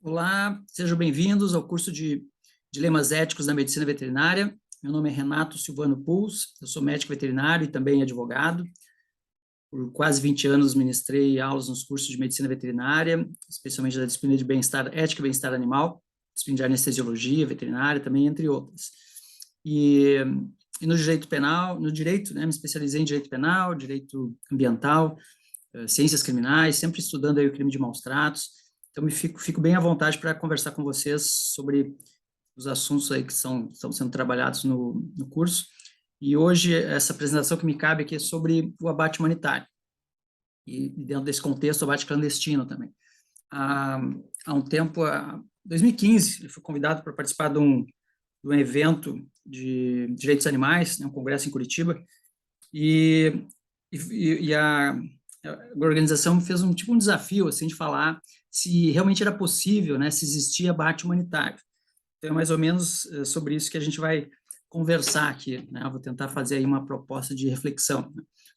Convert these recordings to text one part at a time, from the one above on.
Olá, sejam bem-vindos ao curso de Dilemas Éticos da Medicina Veterinária. Meu nome é Renato Silvano Puls, eu sou médico veterinário e também advogado. Por quase 20 anos ministrei aulas nos cursos de Medicina Veterinária, especialmente da disciplina de bem-estar, ética e bem-estar animal, disciplina de anestesiologia veterinária também, entre outras. E no direito penal, me especializei em direito penal, direito ambiental, ciências criminais, sempre estudando aí o crime de maus tratos. Então, fico bem à vontade para conversar com vocês sobre os assuntos aí que estão sendo trabalhados no curso. E hoje, essa apresentação que me cabe aqui é sobre o abate humanitário. E dentro desse contexto, o abate clandestino também. Há um tempo, em 2015, eu fui convidado para participar de um evento de direitos animais, né, um congresso em Curitiba, e a organização fez um desafio assim de falar se realmente era possível, né, se existia abate humanitário. Então é mais ou menos sobre isso que a gente vai conversar aqui, né? Eu vou tentar fazer aí uma proposta de reflexão.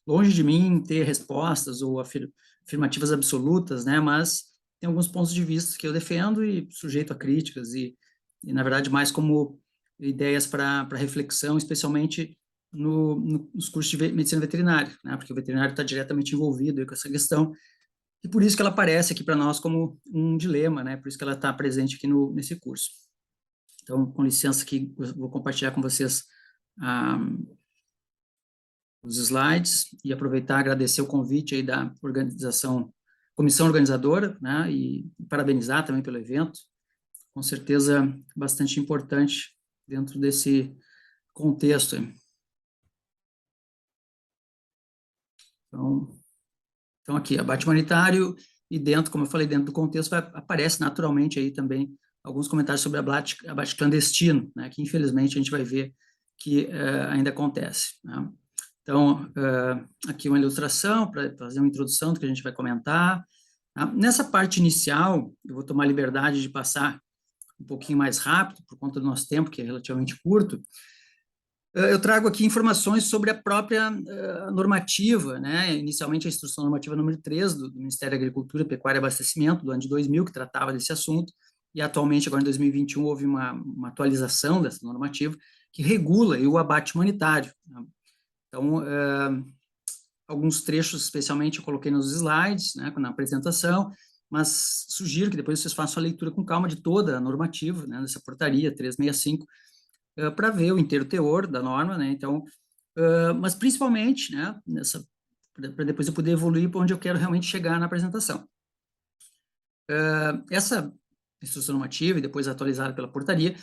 Longe de mim ter respostas ou afirmativas absolutas, né, mas tem alguns pontos de vista que eu defendo e sujeito a críticas e na verdade mais como ideias para reflexão, especialmente nos cursos de medicina veterinária, né? Porque o veterinário está diretamente envolvido com essa questão, e por isso que ela aparece aqui para nós como um dilema, né? Por isso que ela está presente aqui nesse curso. Então, com licença aqui, eu vou compartilhar com vocês os slides e aproveitar e agradecer o convite aí da comissão organizadora, né? E parabenizar também pelo evento, com certeza bastante importante dentro desse contexto aí. Então aqui, abate humanitário, e dentro, como eu falei, dentro do contexto, aparece naturalmente aí também alguns comentários sobre abate clandestino, né, que infelizmente a gente vai ver que ainda acontece, né? Então, aqui uma ilustração para fazer uma introdução do que a gente vai comentar. Tá? Nessa parte inicial, eu vou tomar a liberdade de passar um pouquinho mais rápido, por conta do nosso tempo, que é relativamente curto. Eu trago aqui informações sobre a própria normativa, né? Inicialmente a Instrução Normativa número 3 do Ministério da Agricultura, Pecuária e Abastecimento, do ano de 2000, que tratava desse assunto, e atualmente, agora em 2021, houve uma atualização dessa normativa que regula o abate humanitário, né? Então, alguns trechos, especialmente, eu coloquei nos slides, né, na apresentação, mas sugiro que depois vocês façam a leitura com calma de toda a normativa, né, dessa portaria 365, para ver o inteiro teor da norma, né? Então, mas principalmente, né, para depois eu poder evoluir para onde eu quero realmente chegar na apresentação. Essa instrução normativa e depois atualizada pela portaria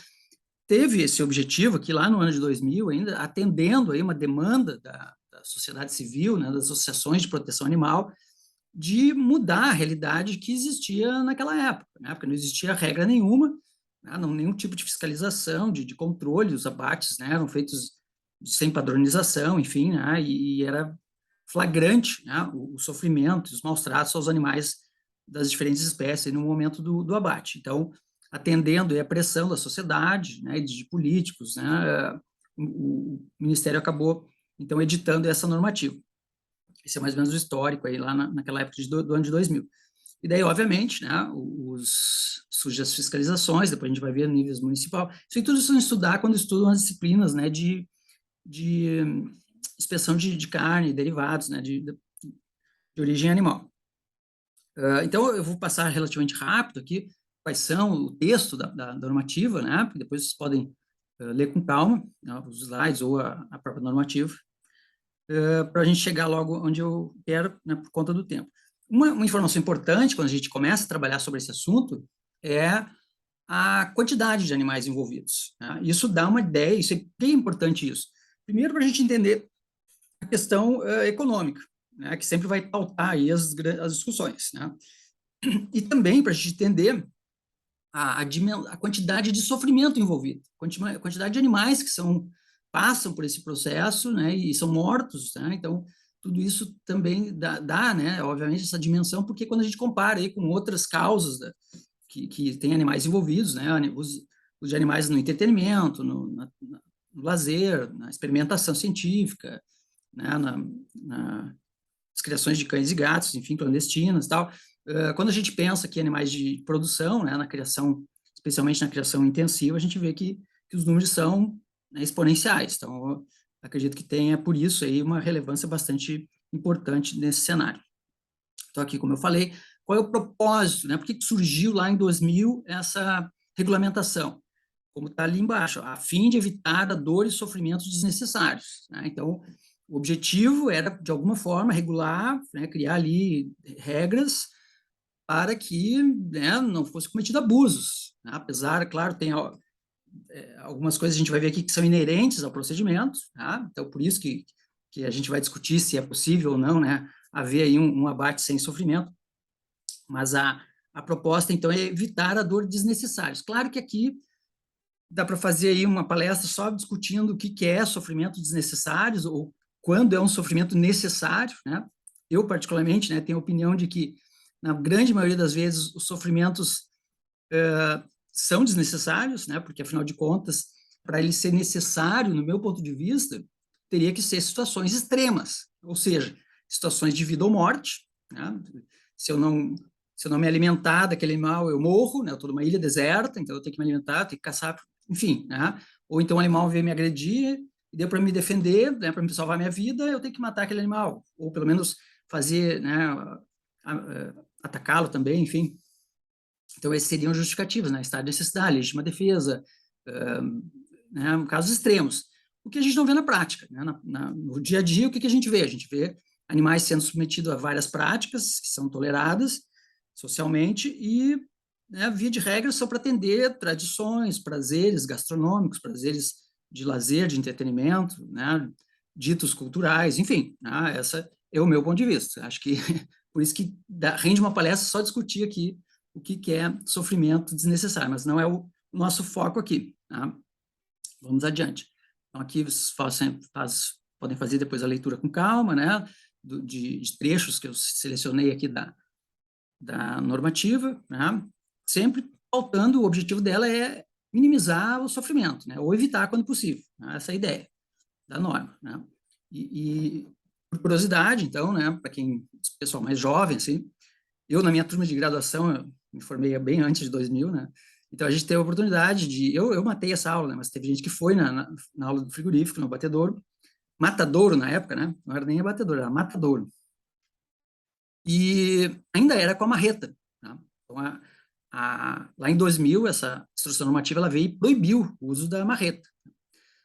teve esse objetivo que lá no ano de 2000 ainda atendendo aí uma demanda da sociedade civil, né, das associações de proteção animal, de mudar a realidade que existia naquela época, né? Porque não existia regra nenhuma, né? Nenhum tipo de fiscalização, de controle, os abates, né, eram feitos sem padronização, enfim, né, e era flagrante, né, o sofrimento, os maus tratos aos animais das diferentes espécies no momento do abate. Então, atendendo a pressão da sociedade, né, e de políticos, né, o Ministério acabou, então, editando essa normativa. Esse é mais ou menos o histórico aí lá naquela época do ano de 2000. E daí, obviamente, né, surgem as fiscalizações, depois a gente vai ver níveis municipal. Isso aí tudo isso estudar quando estudam as disciplinas, né, de inspeção de carne, derivados, né, de origem animal. Então, eu vou passar relativamente rápido aqui quais são o texto da normativa, né, porque depois vocês podem ler com calma, né, os slides ou a própria normativa, para a gente chegar logo onde eu quero, né, por conta do tempo. Uma informação importante quando a gente começa a trabalhar sobre esse assunto é a quantidade de animais envolvidos, né? Isso dá uma ideia, isso é bem importante isso. Primeiro, para a gente entender a questão econômica, né, que sempre vai pautar aí as discussões, né? E também para a gente entender a quantidade de sofrimento envolvido, a quantidade de animais que passam por esse processo, né, e são mortos, né? Então, tudo isso também dá, né, obviamente, essa dimensão, porque quando a gente compara aí com outras causas que tem animais envolvidos, né, os de animais no entretenimento, no lazer, na experimentação científica, né, nas criações de cães e gatos, enfim, clandestinas e tal, quando a gente pensa que animais de produção, né, na criação, especialmente na criação intensiva, a gente vê que os números são, né, exponenciais. Então, eu acredito que tenha, por isso, aí, uma relevância bastante importante nesse cenário. Então, aqui, como eu falei, qual é o propósito, né? Por que surgiu lá em 2000 essa regulamentação? Como está ali embaixo, a fim de evitar a dor e sofrimentos desnecessários, né? Então, o objetivo era, de alguma forma, regular, né, criar ali regras para que, né, não fosse cometido abusos, né? Apesar, claro, tem algumas coisas a gente vai ver aqui que são inerentes ao procedimento, tá? Então, por isso que a gente vai discutir se é possível ou não, né, haver aí um abate sem sofrimento, mas a proposta, então, é evitar a dor desnecessária. Claro que aqui dá para fazer aí uma palestra só discutindo o que é sofrimento desnecessário ou quando é um sofrimento necessário, né? Eu, particularmente, né, tenho a opinião de que, na grande maioria das vezes, os sofrimentos são desnecessários, né? Porque, afinal de contas, para ele ser necessário, no meu ponto de vista, teria que ser situações extremas, ou seja, situações de vida ou morte, né? Se eu não me alimentar daquele animal, eu morro, né? Eu estou numa ilha deserta, então eu tenho que me alimentar, tenho que caçar, enfim, né? Ou então o animal veio me agredir, e deu para me defender, né? Para me salvar minha vida, eu tenho que matar aquele animal, ou pelo menos fazer, né? Atacá-lo também, enfim. Então, esses seriam justificativos, né? Estado de necessidade, legítima defesa, né? Casos extremos. O que a gente não vê na prática, né? No dia a dia, o que a gente vê? A gente vê animais sendo submetidos a várias práticas que são toleradas socialmente e, né, via de regra, são para atender tradições, prazeres gastronômicos, prazeres de lazer, de entretenimento, né? Ditos culturais, enfim, né? Essa é o meu ponto de vista. Acho que por isso que rende uma palestra só discutir aqui o que é sofrimento desnecessário, mas não é o nosso foco aqui. Tá? Vamos adiante. Então, aqui vocês podem fazer depois a leitura com calma, né? De trechos que eu selecionei aqui da normativa, né? Sempre faltando, o objetivo dela é minimizar o sofrimento, né? Ou evitar quando possível. Né? Essa é a ideia da norma. Né? Por curiosidade, então, né? Para quem, pessoal mais jovem, assim, eu, na minha turma de graduação, eu me formei bem antes de 2000, né? Então, a gente teve a oportunidade de... Eu matei essa aula, né? Mas teve gente que foi na aula do frigorífico, no abatedouro. Matadouro, na época, né? Não era nem abatedouro, era matadouro. E ainda era com a marreta. Tá? Então, lá em 2000, essa instrução normativa ela veio e proibiu o uso da marreta.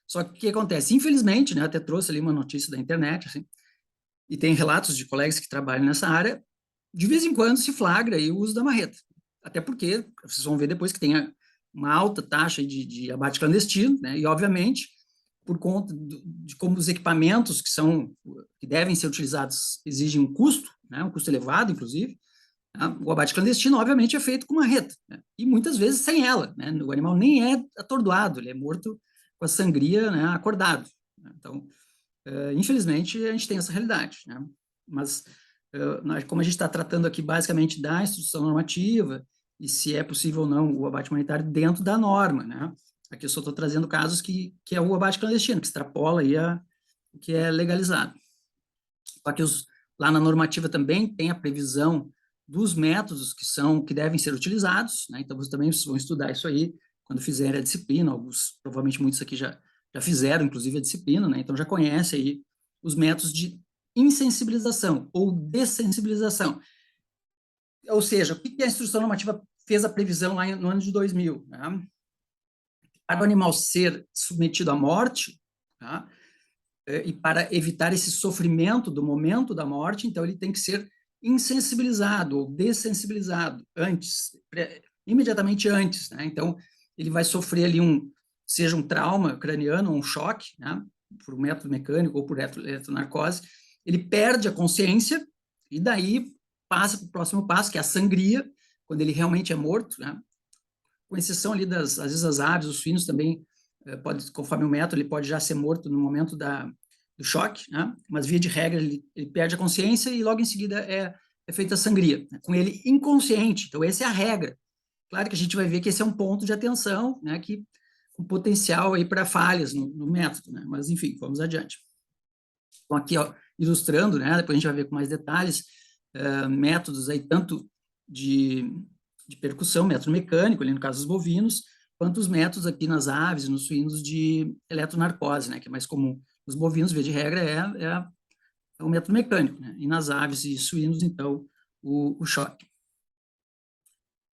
Só que o que acontece? Infelizmente, né? Até trouxe ali uma notícia da internet, assim, e tem relatos de colegas que trabalham nessa área, de vez em quando se flagra aí o uso da marreta. Até porque, vocês vão ver depois que tem uma alta taxa de abate clandestino, né? E, obviamente, por conta de como os equipamentos que devem ser utilizados exigem um custo, né? Um custo elevado, inclusive, né? O abate clandestino, obviamente, é feito com marreta, né? E muitas vezes sem ela, né? O animal nem é atordoado, ele é morto com a sangria, né, acordado. Né? Então, infelizmente, a gente tem essa realidade, né? Mas, como a gente está tratando aqui basicamente da instrução normativa e se é possível ou não o abate humanitário dentro da norma, né? Aqui eu só estou trazendo casos que é o abate clandestino, que extrapola aí o que é legalizado. Só que lá na normativa também tem a previsão dos métodos que devem ser utilizados, né? Então, vocês também vão estudar isso aí quando fizerem a disciplina, provavelmente muitos aqui já fizeram, inclusive, a disciplina, né? Então já conhece aí os métodos de insensibilização ou dessensibilização. Ou seja, o que a instrução normativa fez a previsão lá no ano de 2000? Né? Para o animal ser submetido à morte, tá? E para evitar esse sofrimento do momento da morte, então ele tem que ser insensibilizado ou dessensibilizado imediatamente antes, né? Então ele vai sofrer ali seja um trauma craniano, um choque, né? Por método mecânico ou por eletronarcose, ele perde a consciência e daí passa para o próximo passo, que é a sangria, quando ele realmente é morto, né? Com exceção ali às vezes as aves, os suínos também, conforme o método, ele pode já ser morto no momento do choque, né? Mas via de regra ele perde a consciência e logo em seguida é feita a sangria, né? Com ele inconsciente. Então essa é a regra. Claro que a gente vai ver que esse é um ponto de atenção, né? Que com potencial aí para falhas no método, né? Mas enfim, vamos adiante. Então aqui, ó, ilustrando, né? Depois a gente vai ver com mais detalhes métodos aí tanto de percussão, método mecânico, ali no caso dos bovinos, quanto os métodos aqui nas aves e nos suínos de eletronarcose, né, que é mais comum. Os bovinos, via de regra, é o método mecânico, né, e nas aves e suínos, então, o choque.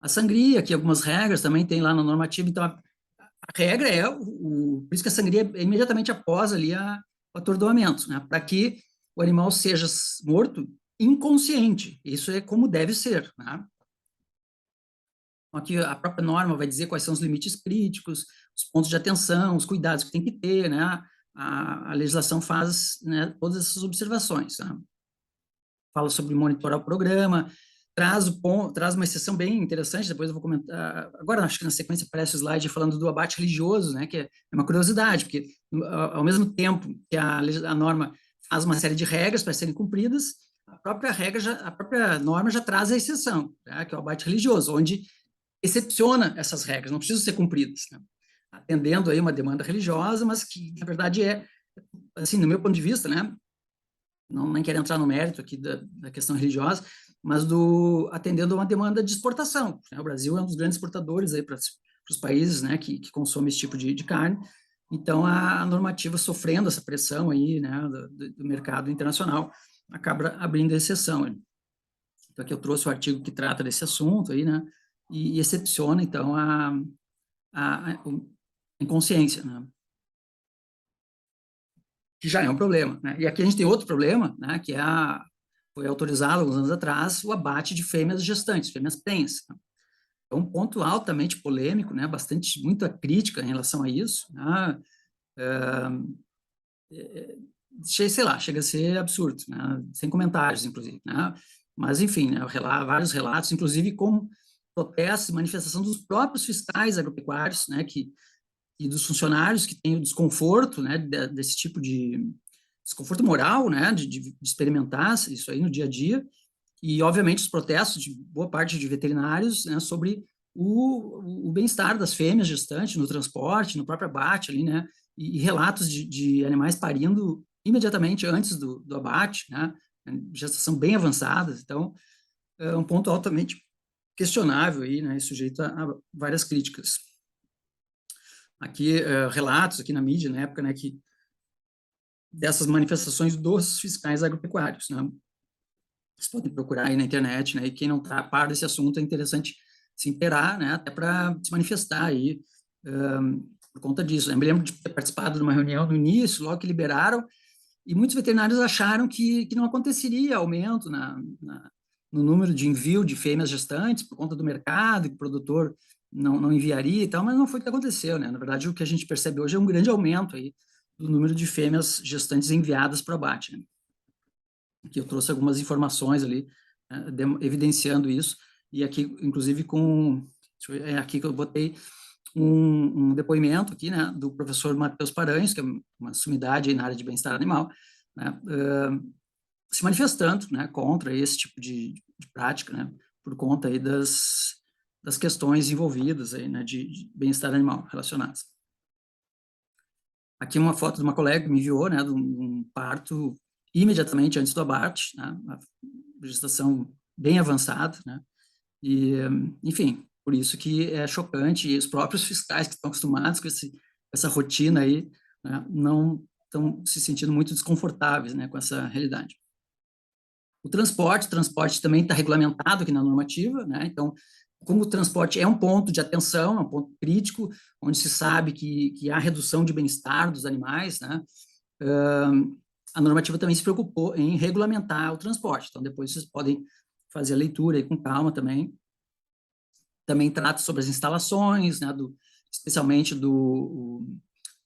A sangria, aqui algumas regras também tem lá na normativa, então a regra é, por isso que a sangria é imediatamente após ali o atordoamento, né, para que o animal seja morto inconsciente, isso é como deve ser, né? Aqui a própria norma vai dizer quais são os limites críticos, os pontos de atenção, os cuidados que tem que ter, né? A legislação faz, né, todas essas observações, né? Fala sobre monitorar o programa, traz uma exceção bem interessante, depois eu vou comentar, agora acho que na sequência aparece o slide falando do abate religioso, né, que é uma curiosidade, porque ao mesmo tempo que a norma faz uma série de regras para serem cumpridas, a própria norma já traz a exceção, tá, que é o abate religioso, onde excepciona essas regras, não precisam ser cumpridas, né, atendendo aí uma demanda religiosa, mas que, na verdade, assim, no meu ponto de vista, né, não nem quero entrar no mérito aqui da questão religiosa, mas atendendo a uma demanda de exportação, né? O Brasil é um dos grandes exportadores aí para os países, né, que consomem esse tipo de carne. Então, a normativa sofrendo essa pressão aí, né, do mercado internacional, acaba abrindo exceção. Então, aqui eu trouxe o artigo que trata desse assunto aí, né, e excepciona, então, a inconsciência, né, que já é um problema, né? E aqui a gente tem outro problema, né, que foi autorizado alguns anos atrás o abate de fêmeas gestantes, fêmeas prenhes. Né? É um ponto altamente polêmico, né, muita crítica em relação a isso, né? Sei lá, chega a ser absurdo, né? Sem comentários, inclusive, né? Mas, enfim, né, vários relatos, inclusive com protestos, manifestação dos próprios fiscais agropecuários, né, e dos funcionários que têm o desconforto, né, desse tipo de desconforto moral, né, de experimentar isso aí no dia a dia, e, obviamente, os protestos de boa parte de veterinários, né, sobre o bem-estar das fêmeas gestantes no transporte, no próprio abate ali, né, e relatos de animais parindo imediatamente antes do abate, né, gestação bem avançada, então, é um ponto altamente questionável aí, né, e sujeito a várias críticas. Aqui, relatos aqui na mídia, na época, né, dessas manifestações dos fiscais agropecuários, né, vocês podem procurar aí na internet, né? E quem não está a par desse assunto é interessante se inteirar, né? Até para se manifestar aí por conta disso. Eu me lembro de ter participado de uma reunião no início, logo que liberaram, e muitos veterinários acharam que não aconteceria aumento no número de envio de fêmeas gestantes por conta do mercado, que o produtor não enviaria e tal, mas não foi o que aconteceu, né? Na verdade, o que a gente percebe hoje é um grande aumento aí do número de fêmeas gestantes enviadas para o abate, né? Que eu trouxe algumas informações ali, evidenciando isso, e aqui, inclusive, aqui que eu botei um depoimento aqui, né, do professor Matheus Paranhos, que é uma sumidade aí na área de bem-estar animal, né, se manifestando, né, contra esse tipo de prática, né, por conta aí das questões envolvidas aí, né, de bem-estar animal relacionadas. Aqui uma foto de uma colega que me enviou, né, de um parto imediatamente antes do abate, né, uma gestação bem avançada, né, e, enfim, por isso que é chocante, e os próprios fiscais que estão acostumados com essa rotina aí, né, não estão se sentindo muito desconfortáveis, né, com essa realidade. O transporte também está regulamentado aqui na normativa, né, então, como o transporte é um ponto de atenção, é um ponto crítico, onde se sabe que há redução de bem-estar dos animais, né, a normativa também se preocupou em regulamentar o transporte. Então, depois vocês podem fazer a leitura aí com calma também. Também trata sobre as instalações, né, especialmente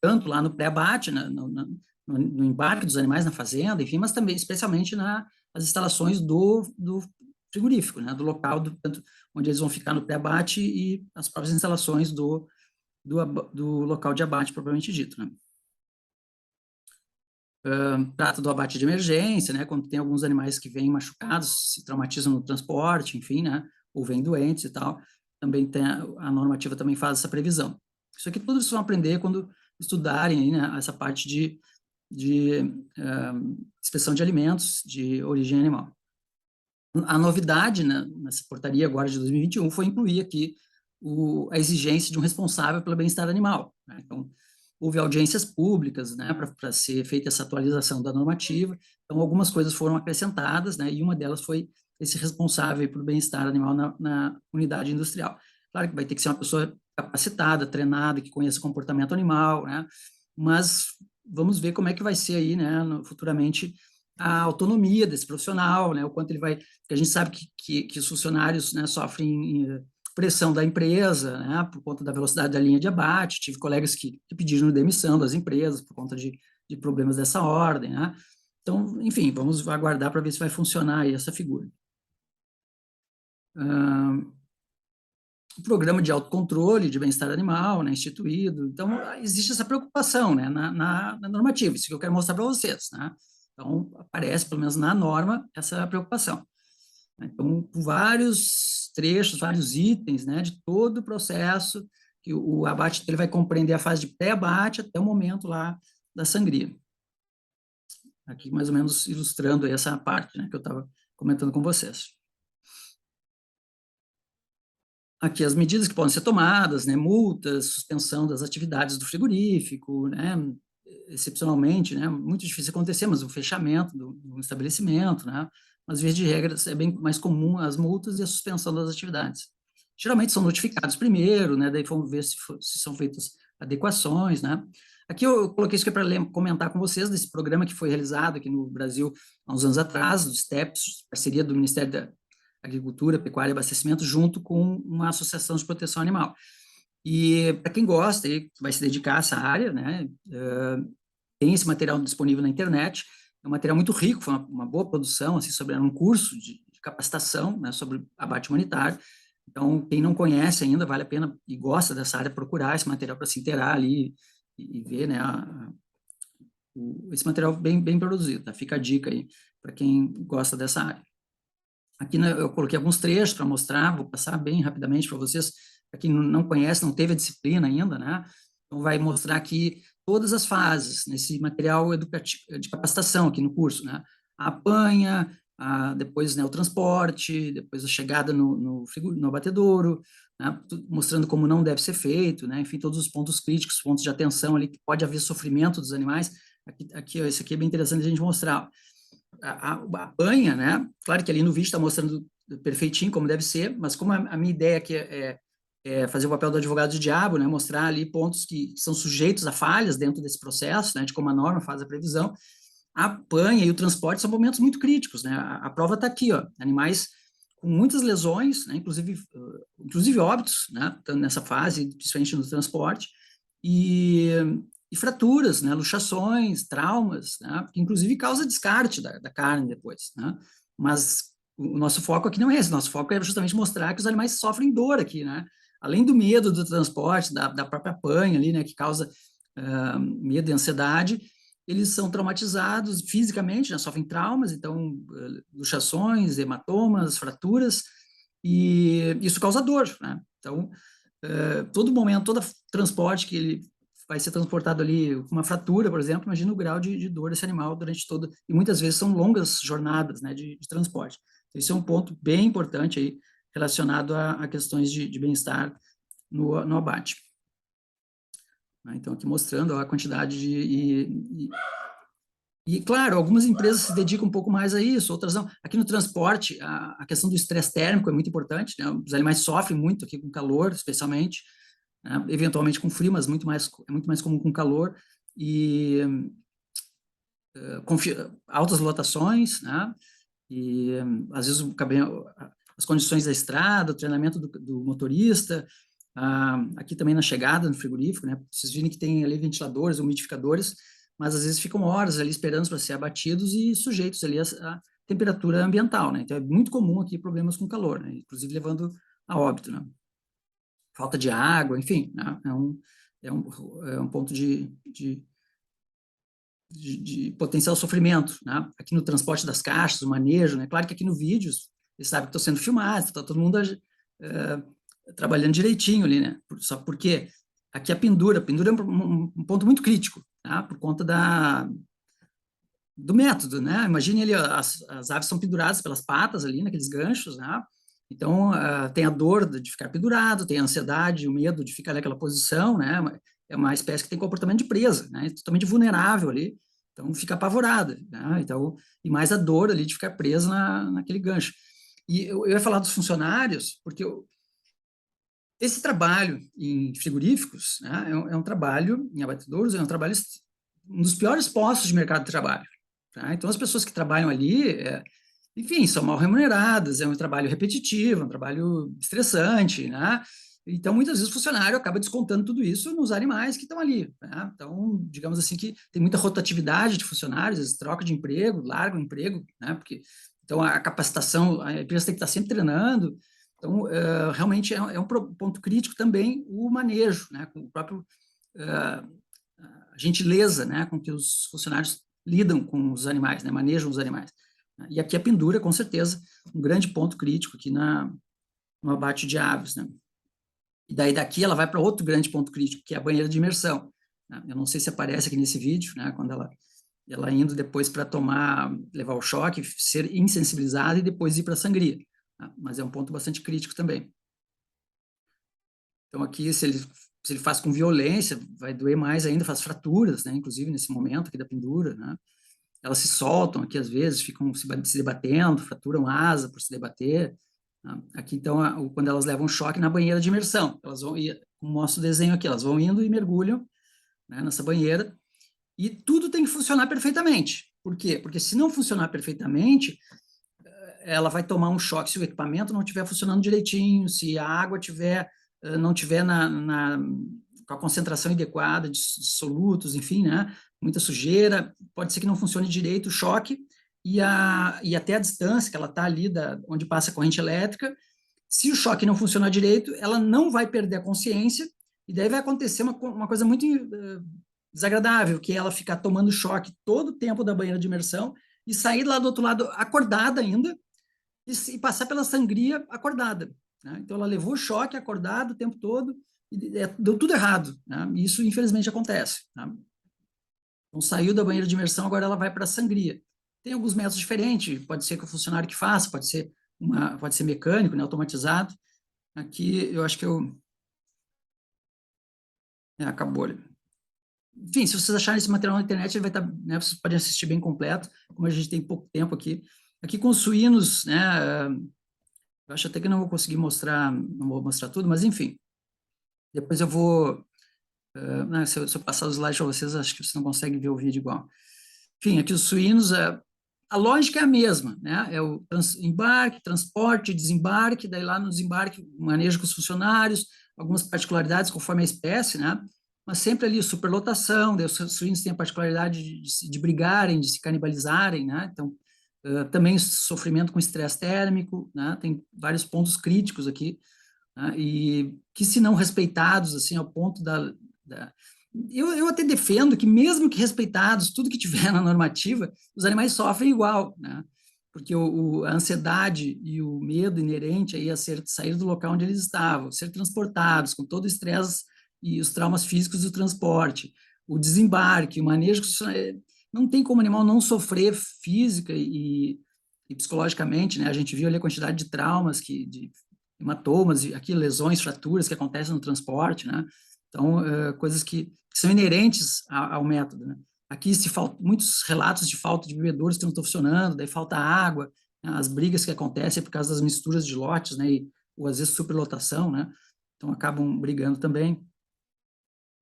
tanto lá no pré-abate, né, no embarque dos animais na fazenda, enfim, mas também especialmente nas instalações do frigorífico, né, do local, tanto onde eles vão ficar no pré-abate e as próprias instalações do local de abate propriamente dito, né. Trata do abate de emergência, né, quando tem alguns animais que vêm machucados, se traumatizam no transporte, enfim, né, ou vêm doentes e tal, também tem a normativa também faz essa previsão. Isso aqui tudo vocês vão aprender quando estudarem aí, né, essa parte de inspeção de alimentos de origem animal. A novidade, né, nessa portaria agora de 2021 foi incluir aqui a exigência de um responsável pelo bem-estar animal, né? Então, houve audiências públicas, né, para ser feita essa atualização da normativa. Então, algumas coisas foram acrescentadas, né, e uma delas foi esse responsável pelo bem-estar animal na unidade industrial. Claro que vai ter que ser uma pessoa capacitada, treinada, que conheça o comportamento animal, né, mas vamos ver como é que vai ser aí, né, futuramente, a autonomia desse profissional, né, o quanto ele vai, porque a gente sabe que os funcionários, né, sofrem pressão da empresa, né, por conta da velocidade da linha de abate. Tive colegas que pediram demissão das empresas por conta de problemas dessa ordem, né. Então, enfim, vamos aguardar para ver se vai funcionar aí essa figura. O programa de autocontrole de bem-estar animal, né, instituído. Então, existe essa preocupação, né, na normativa, isso que eu quero mostrar para vocês, né. Então, aparece, pelo menos na norma, essa preocupação. Então, vários trechos, vários itens, né, de todo o processo, que o abate ele vai compreender a fase de pré-abate até o momento lá da sangria. Aqui, mais ou menos, ilustrando essa parte, né, que eu estava comentando com vocês. Aqui as medidas que podem ser tomadas, né, multas, suspensão das atividades do frigorífico, né, excepcionalmente, né, muito difícil acontecer, mas o fechamento do estabelecimento, né, mas, via de regra, é bem mais comum as multas e a suspensão das atividades. Geralmente são notificados primeiro, né, daí vamos ver se são feitas adequações, né. Aqui eu coloquei isso aqui para comentar com vocês desse programa que foi realizado aqui no Brasil há uns anos atrás, do STEPS, parceria do Ministério da Agricultura, Pecuária e Abastecimento, junto com uma associação de proteção animal. E para quem gosta e vai se dedicar a essa área, né, tem esse material disponível na internet. É um material muito rico, foi uma boa produção, assim, sobre um curso de capacitação, né, sobre abate humanitário. Então, quem não conhece ainda, vale a pena e gosta dessa área procurar esse material para se inteirar ali e ver, né, esse material bem produzido. Tá? Fica a dica aí para quem gosta dessa área. Aqui, né, eu coloquei alguns trechos para mostrar, vou passar bem rapidamente para vocês, para quem não conhece, não teve a disciplina ainda, né? Então, vai mostrar aqui todas as fases, nesse material educativo, de capacitação aqui no curso, né? A apanha, depois, né, o transporte, depois a chegada no abatedouro, né? Mostrando como não deve ser feito, né? Enfim, todos os pontos críticos, pontos de atenção ali, que pode haver sofrimento dos animais. Aqui, ó, esse aqui é bem interessante a gente mostrar. A banha, né? Claro que ali no vídeo está mostrando perfeitinho como deve ser, mas como a minha ideia aqui é fazer o papel do advogado do diabo, né? Mostrar ali pontos que são sujeitos a falhas dentro desse processo, né? De como a norma faz a previsão. A banha e o transporte são momentos muito críticos, né? A prova está aqui, ó, animais com muitas lesões, né? Inclusive óbitos, né? Nessa fase, principalmente no transporte, e fraturas, né, luxações, traumas, né, que inclusive causa descarte da carne depois, né, mas o nosso foco aqui não é esse, nosso foco é justamente mostrar que os animais sofrem dor aqui, né, além do medo do transporte, da própria panha ali, né, que causa medo e ansiedade, eles são traumatizados fisicamente, né, sofrem traumas, então luxações, hematomas, fraturas, e isso causa dor, né, então todo momento, todo transporte que ele vai ser transportado ali com uma fratura, por exemplo, imagina o grau de dor desse animal durante todo, e muitas vezes são longas jornadas, né, de transporte. Então, esse é um ponto bem importante aí, relacionado a questões de bem-estar no abate. Então, aqui mostrando a quantidade e, claro, algumas empresas se dedicam um pouco mais a isso, outras não. Aqui no transporte, a questão do estresse térmico é muito importante, né? Os animais sofrem muito aqui com calor, especialmente, né? Eventualmente com frio, mas é muito mais comum com calor, e altas lotações, né? E às vezes as condições da estrada, o treinamento do motorista, aqui também na chegada no frigorífico, né? Vocês viram que tem ali ventiladores, umidificadores, mas às vezes ficam horas ali esperando para ser abatidos e sujeitos ali à temperatura ambiental, né? Então é muito comum aqui problemas com calor, né? Inclusive levando a óbito, né? Falta de água, enfim, né? É um ponto de potencial sofrimento, né? Aqui no transporte das caixas, o manejo, né? Claro que aqui no vídeo, você sabe que estou sendo filmado, está todo mundo trabalhando direitinho ali, né? Só porque aqui a pendura é um ponto muito crítico, tá? Por conta do método, né? Imagine ali, as aves são penduradas pelas patas ali, naqueles ganchos, né? Então, tem a dor de ficar pendurado, tem a ansiedade, o medo de ficar naquela posição, né? É uma espécie que tem comportamento de presa, né? É totalmente vulnerável ali, então fica apavorada, né? Então, e mais a dor ali de ficar presa naquele gancho. E eu ia falar dos funcionários, porque esse trabalho em frigoríficos, né, é um trabalho, em abatedouros, é um trabalho, um dos piores postos de mercado de trabalho. Tá? Então, as pessoas que trabalham ali, enfim, são mal remuneradas, é um trabalho repetitivo, é um trabalho estressante, né? Então, muitas vezes o funcionário acaba descontando tudo isso nos animais que estão ali. Né? Então, digamos assim que tem muita rotatividade de funcionários, eles trocam de emprego, largam o emprego, né? Porque então a capacitação, a empresa tem que estar sempre treinando. Então, realmente é um ponto crítico também o manejo, né? Com o próprio a gentileza, né? Com que os funcionários lidam com os animais, né? Manejam os animais. E aqui a pendura, com certeza, um grande ponto crítico aqui no abate de aves, né? E daí daqui ela vai para outro grande ponto crítico, que é a banheira de imersão. Né? Eu não sei se aparece aqui nesse vídeo, né? Quando ela indo depois para levar o choque, ser insensibilizada e depois ir para a sangria. Né? Mas é um ponto bastante crítico também. Então aqui, se ele faz com violência, vai doer mais ainda, faz fraturas, né? Inclusive nesse momento aqui da pendura, né? Elas se soltam aqui às vezes, ficam se debatendo, fraturam asa por se debater. Tá? Aqui, então, quando elas levam choque na banheira de imersão, elas vão, como mostra o desenho aqui, elas vão indo e mergulham, né, nessa banheira, e tudo tem que funcionar perfeitamente. Por quê? Porque se não funcionar perfeitamente, ela vai tomar um choque se o equipamento não estiver funcionando direitinho, se a água não tiver com a concentração adequada de solutos, enfim, né? Muita sujeira, pode ser que não funcione direito o choque, e até a distância que ela está ali, onde passa a corrente elétrica, se o choque não funcionar direito, ela não vai perder a consciência, e daí vai acontecer uma coisa muito desagradável, que é ela ficar tomando choque todo o tempo da banheira de imersão, e sair lá do outro lado acordada ainda, e passar pela sangria acordada. Né? Então, ela levou choque acordado o tempo todo e deu tudo errado. Né? E isso, infelizmente, acontece. Né? Então, saiu da banheira de imersão, agora ela vai para a sangria. Tem alguns métodos diferentes, pode ser que o funcionário que faça, pode ser mecânico, né, automatizado. Aqui, eu acho que acabou. Enfim, se vocês acharem esse material na internet, ele vai estar, né, vocês podem assistir bem completo, como a gente tem pouco tempo aqui. Aqui com os suínos, né, eu acho até que não vou conseguir mostrar, não vou mostrar tudo, mas enfim. Depois eu vou, se eu passar os slides para vocês, acho que vocês não conseguem ver o vídeo igual. Enfim, aqui os suínos, a lógica é a mesma, né? É o embarque, transporte, desembarque, daí lá no desembarque, manejo com os funcionários, algumas particularidades conforme a espécie, né? Mas sempre ali superlotação, daí os suínos têm a particularidade de brigarem, de se canibalizarem, né? Então, também sofrimento com estresse térmico, né? Tem vários pontos críticos aqui, né? E que, se não respeitados, assim, ao ponto eu até defendo que, mesmo que respeitados, tudo que tiver na normativa, os animais sofrem igual, né? Porque a ansiedade e o medo inerente aí a sair do local onde eles estavam, ser transportados com todo o estresse e os traumas físicos do transporte, o desembarque, o manejo, não tem como o animal não sofrer física e psicologicamente, né? A gente viu ali a quantidade de traumas, de hematomas, aqui lesões, fraturas que acontecem no transporte, né? Então, coisas que são inerentes ao método, né? Aqui muitos relatos de falta de bebedouros que não estão funcionando, daí falta água, né? As brigas que acontecem por causa das misturas de lotes, né? Ou às vezes superlotação, né? Então acabam brigando também.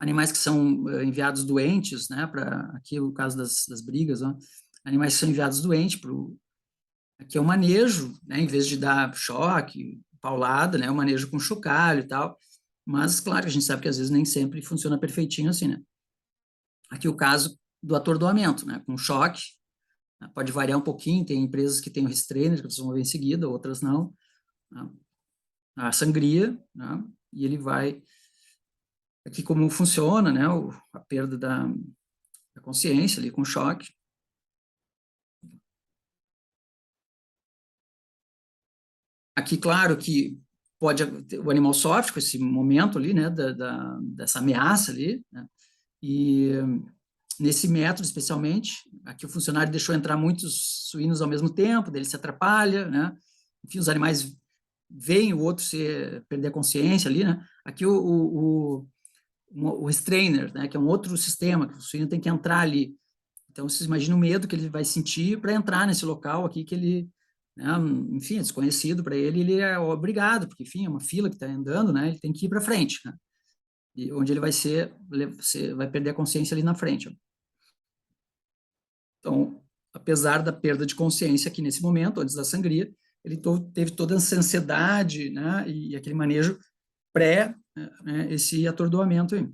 Animais que são enviados doentes, né? Aqui o caso das brigas, né? Animais que são enviados doentes aqui é o manejo, né? Em vez de dar choque, paulada, né? O manejo com chocalho e tal. Mas, claro, a gente sabe que às vezes nem sempre funciona perfeitinho assim, né? Aqui o caso do atordoamento, né? Com choque, né? Pode variar um pouquinho, tem empresas que têm o restrainer, que vocês vão ver em seguida, outras não. Né? A sangria, né? E ele vai... Aqui como funciona, né? A perda da consciência ali com choque. Aqui, claro que o animal sofre com esse momento ali, né? Dessa ameaça ali, né? E nesse método, especialmente, aqui o funcionário deixou entrar muitos suínos ao mesmo tempo, daí ele se atrapalha, né? Enfim, os animais veem o outro perder a consciência ali, né? Aqui o restrainer, né? Que é um outro sistema, que o suíno tem que entrar ali. Então, vocês imaginam o medo que ele vai sentir para entrar nesse local aqui que ele, né, enfim, é desconhecido para ele, ele é obrigado, porque, enfim, é uma fila que está andando, né? Ele tem que ir para frente, né? E onde ele vai perder a consciência ali na frente. Ó. Então, apesar da perda de consciência aqui nesse momento, antes da sangria, ele teve toda essa ansiedade, né, e aquele manejo pré, né, esse atordoamento aí.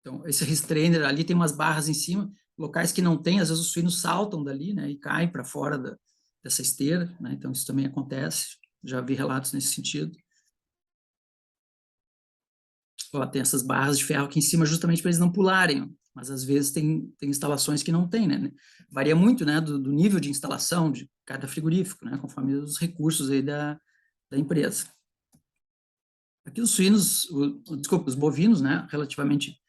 Então, esse restrainer ali tem umas barras em cima, locais que não tem, às vezes os suínos saltam dali, né, e caem para fora dessa esteira, né, então isso também acontece, já vi relatos nesse sentido. Ó, tem essas barras de ferro aqui em cima justamente para eles não pularem, mas às vezes tem instalações que não tem, né? Varia muito, né, do nível de instalação de cada frigorífico, né, conforme os recursos aí da empresa. Aqui os suínos, desculpa, os bovinos, né, relativamente,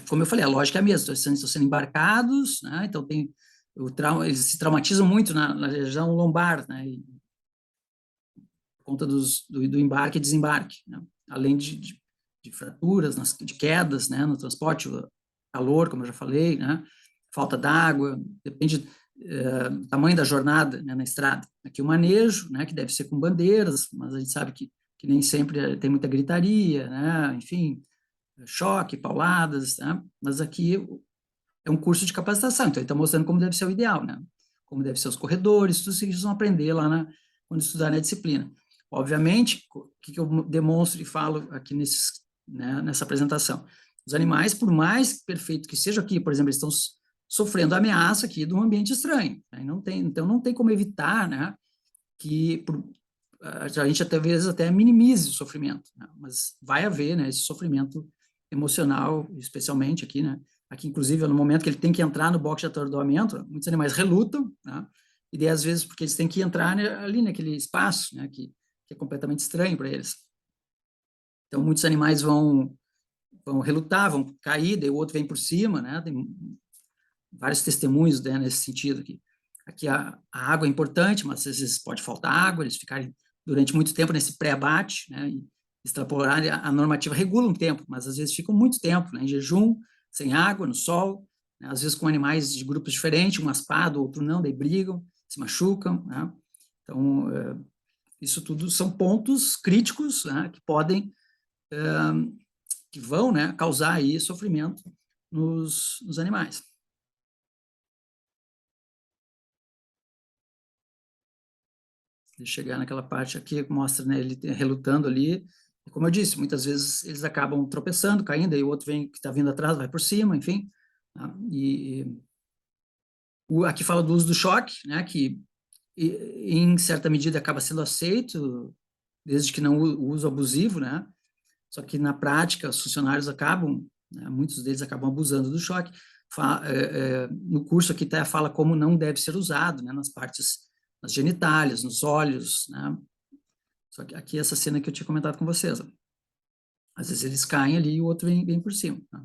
como eu falei, a lógica é a mesma, estão sendo embarcados, né, então tem eles se traumatizam muito na região lombar, né, por conta do embarque e desembarque, né, além de fraturas, de quedas, né, no transporte, calor, como eu já falei, né, falta d'água, depende do tamanho da jornada, né, na estrada. Aqui o manejo, né, que deve ser com bandeiras, mas a gente sabe que nem sempre tem muita gritaria, né, enfim, choque, pauladas, né, mas aqui é um curso de capacitação, então ele está mostrando como deve ser o ideal, né, como deve ser os corredores, tudo isso que eles vão aprender lá quando estudarem a disciplina. Obviamente, o que eu demonstro e falo aqui né, nessa apresentação? Os animais, por mais perfeito que seja aqui, por exemplo, eles estão sofrendo ameaça aqui de um ambiente estranho. Né? Então, não tem como evitar, né, que a gente até vezes até minimize o sofrimento, né? Mas vai haver, né, esse sofrimento emocional, especialmente aqui, né? Aqui, inclusive, no momento que ele tem que entrar no box de atordoamento, muitos animais relutam, né? E daí, às vezes, porque eles têm que entrar ali naquele espaço, né, que é completamente estranho para eles. Então, muitos animais vão relutar, vão cair, daí o outro vem por cima, né? Tem vários testemunhos, né, nesse sentido aqui. Aqui a água é importante, mas às vezes pode faltar água, eles ficarem durante muito tempo nesse pré-abate, né, e extrapolar a normativa regula um tempo, mas às vezes ficam muito tempo, né, em jejum, sem água, no sol, né, às vezes com animais de grupos diferentes, um aspado, outro não, daí brigam, se machucam, né? Então, isso tudo são pontos críticos, né, que podem, que vão, né, causar aí sofrimento nos animais. De chegar naquela parte aqui que mostra, né, ele relutando ali. E como eu disse, muitas vezes eles acabam tropeçando, caindo, aí o outro vem que está vindo atrás, vai por cima, enfim. Tá? Aqui fala do uso do choque, né, que em certa medida acaba sendo aceito, desde que não o uso abusivo, né? Só que na prática os funcionários acabam, né, muitos deles acabam abusando do choque. No curso aqui até fala como não deve ser usado, né, nas genitálias, nos olhos, né? Só que aqui essa cena que eu tinha comentado com vocês. Ó. Às vezes eles caem ali e o outro vem por cima. Tá?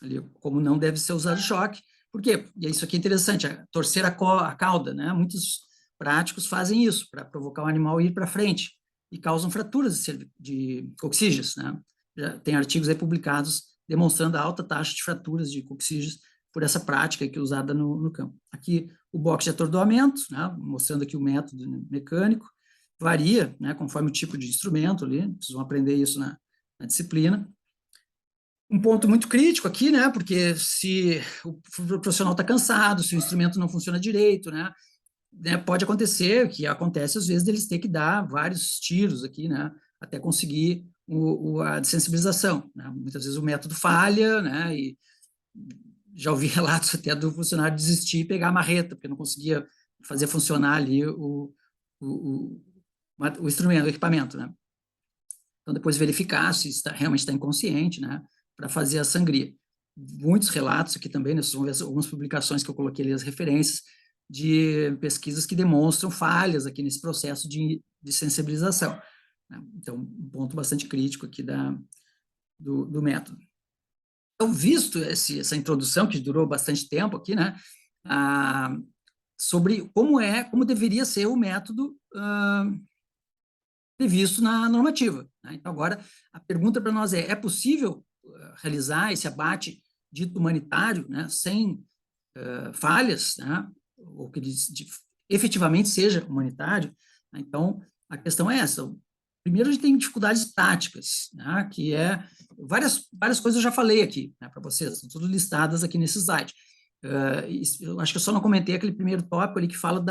Ali, como não deve ser usado choque. Por quê? E isso aqui é interessante, torcer a cauda. Né? Muitos práticos fazem isso, para provocar o animal a ir para frente e causam fraturas de coxígeos. Né? Já tem artigos aí publicados demonstrando a alta taxa de fraturas de coxígeos por essa prática que é usada no campo. Aqui o box de atordoamento, né, mostrando aqui o método mecânico, varia, né, conforme o tipo de instrumento ali, vocês vão aprender isso na disciplina. Um ponto muito crítico aqui, né, porque se o profissional está cansado, se o instrumento não funciona direito, né, pode acontecer, que acontece às vezes, deles ter que dar vários tiros aqui, né, até conseguir a desensibilização. Né? Muitas vezes o método falha, né, e já ouvi relatos até do funcionário desistir e pegar a marreta, porque não conseguia fazer funcionar ali o instrumento, o equipamento, né? Então, depois verificar se realmente está inconsciente, né? Para fazer a sangria. Muitos relatos aqui também, né? Vocês vão ver algumas publicações que eu coloquei ali, as referências de pesquisas que demonstram falhas aqui nesse processo de sensibilização. Né? Então, um ponto bastante crítico aqui do método. Então, visto essa introdução, que durou bastante tempo aqui, né, sobre como deveria ser o método previsto na normativa, né? Então, agora, a pergunta para nós é possível realizar esse abate dito humanitário, né, sem falhas, né, ou que efetivamente seja humanitário, né? Então, a questão é essa. Primeiro, a gente tem dificuldades táticas, né, que várias coisas eu já falei aqui, né, para vocês, estão todas listadas aqui nesse slide. Eu acho que eu só não comentei aquele primeiro tópico ali que fala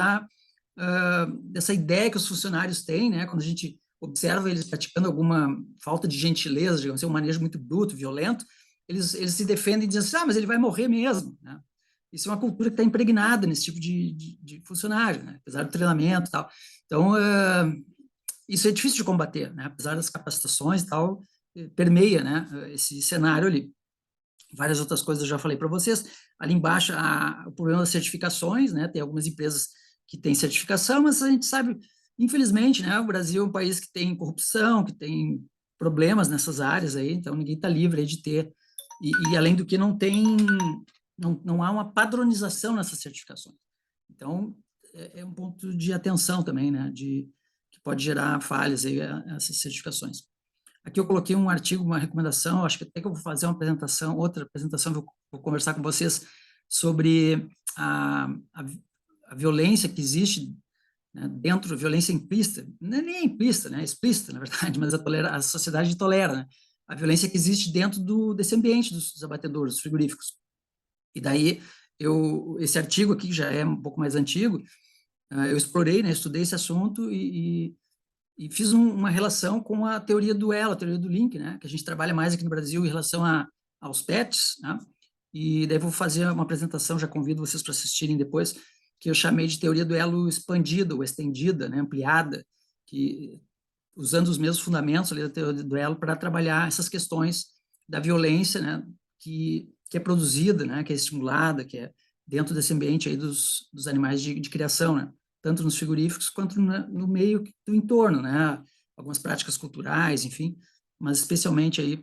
dessa ideia que os funcionários têm, né, quando a gente observa eles praticando alguma falta de gentileza, digamos assim, um manejo muito bruto, violento, eles se defendem e dizem assim, mas ele vai morrer mesmo, né? Isso é uma cultura que está impregnada nesse tipo de funcionário, né? Apesar do treinamento e tal. Então, isso é difícil de combater, né? Apesar das capacitações e tal, permeia, né, esse cenário ali. Várias outras coisas eu já falei para vocês. Ali embaixo, o problema das certificações, né? Tem algumas empresas que têm certificação, mas a gente sabe, infelizmente, né? O Brasil é um país que tem corrupção, que tem problemas nessas áreas aí, então ninguém está livre aí de ter. E além do que não há uma padronização nessas certificações. Então, é um ponto de atenção também, né? Que pode gerar falhas aí, essas certificações. Aqui eu coloquei um artigo, uma recomendação, acho que até que eu vou fazer uma apresentação, outra apresentação, vou conversar com vocês sobre a violência que existe, né, dentro da violência implícita, não é nem implícita, né, explícita, na verdade, mas a sociedade tolera, né, a violência que existe dentro desse ambiente dos abatedouros, dos frigoríficos. E daí, esse artigo aqui, que já é um pouco mais antigo, eu explorei, né, estudei esse assunto e fiz uma relação com a teoria do elo, a teoria do link, né, que a gente trabalha mais aqui no Brasil em relação aos PETs, né, e daí vou fazer uma apresentação, já convido vocês para assistirem depois, que eu chamei de teoria do elo expandida ou estendida, né, ampliada, que usando os mesmos fundamentos ali da teoria do elo para trabalhar essas questões da violência, né, que é produzida, né, que é estimulada, que é dentro desse ambiente aí dos animais de criação, né, tanto nos frigoríficos quanto no meio do entorno, né, algumas práticas culturais, enfim, mas especialmente aí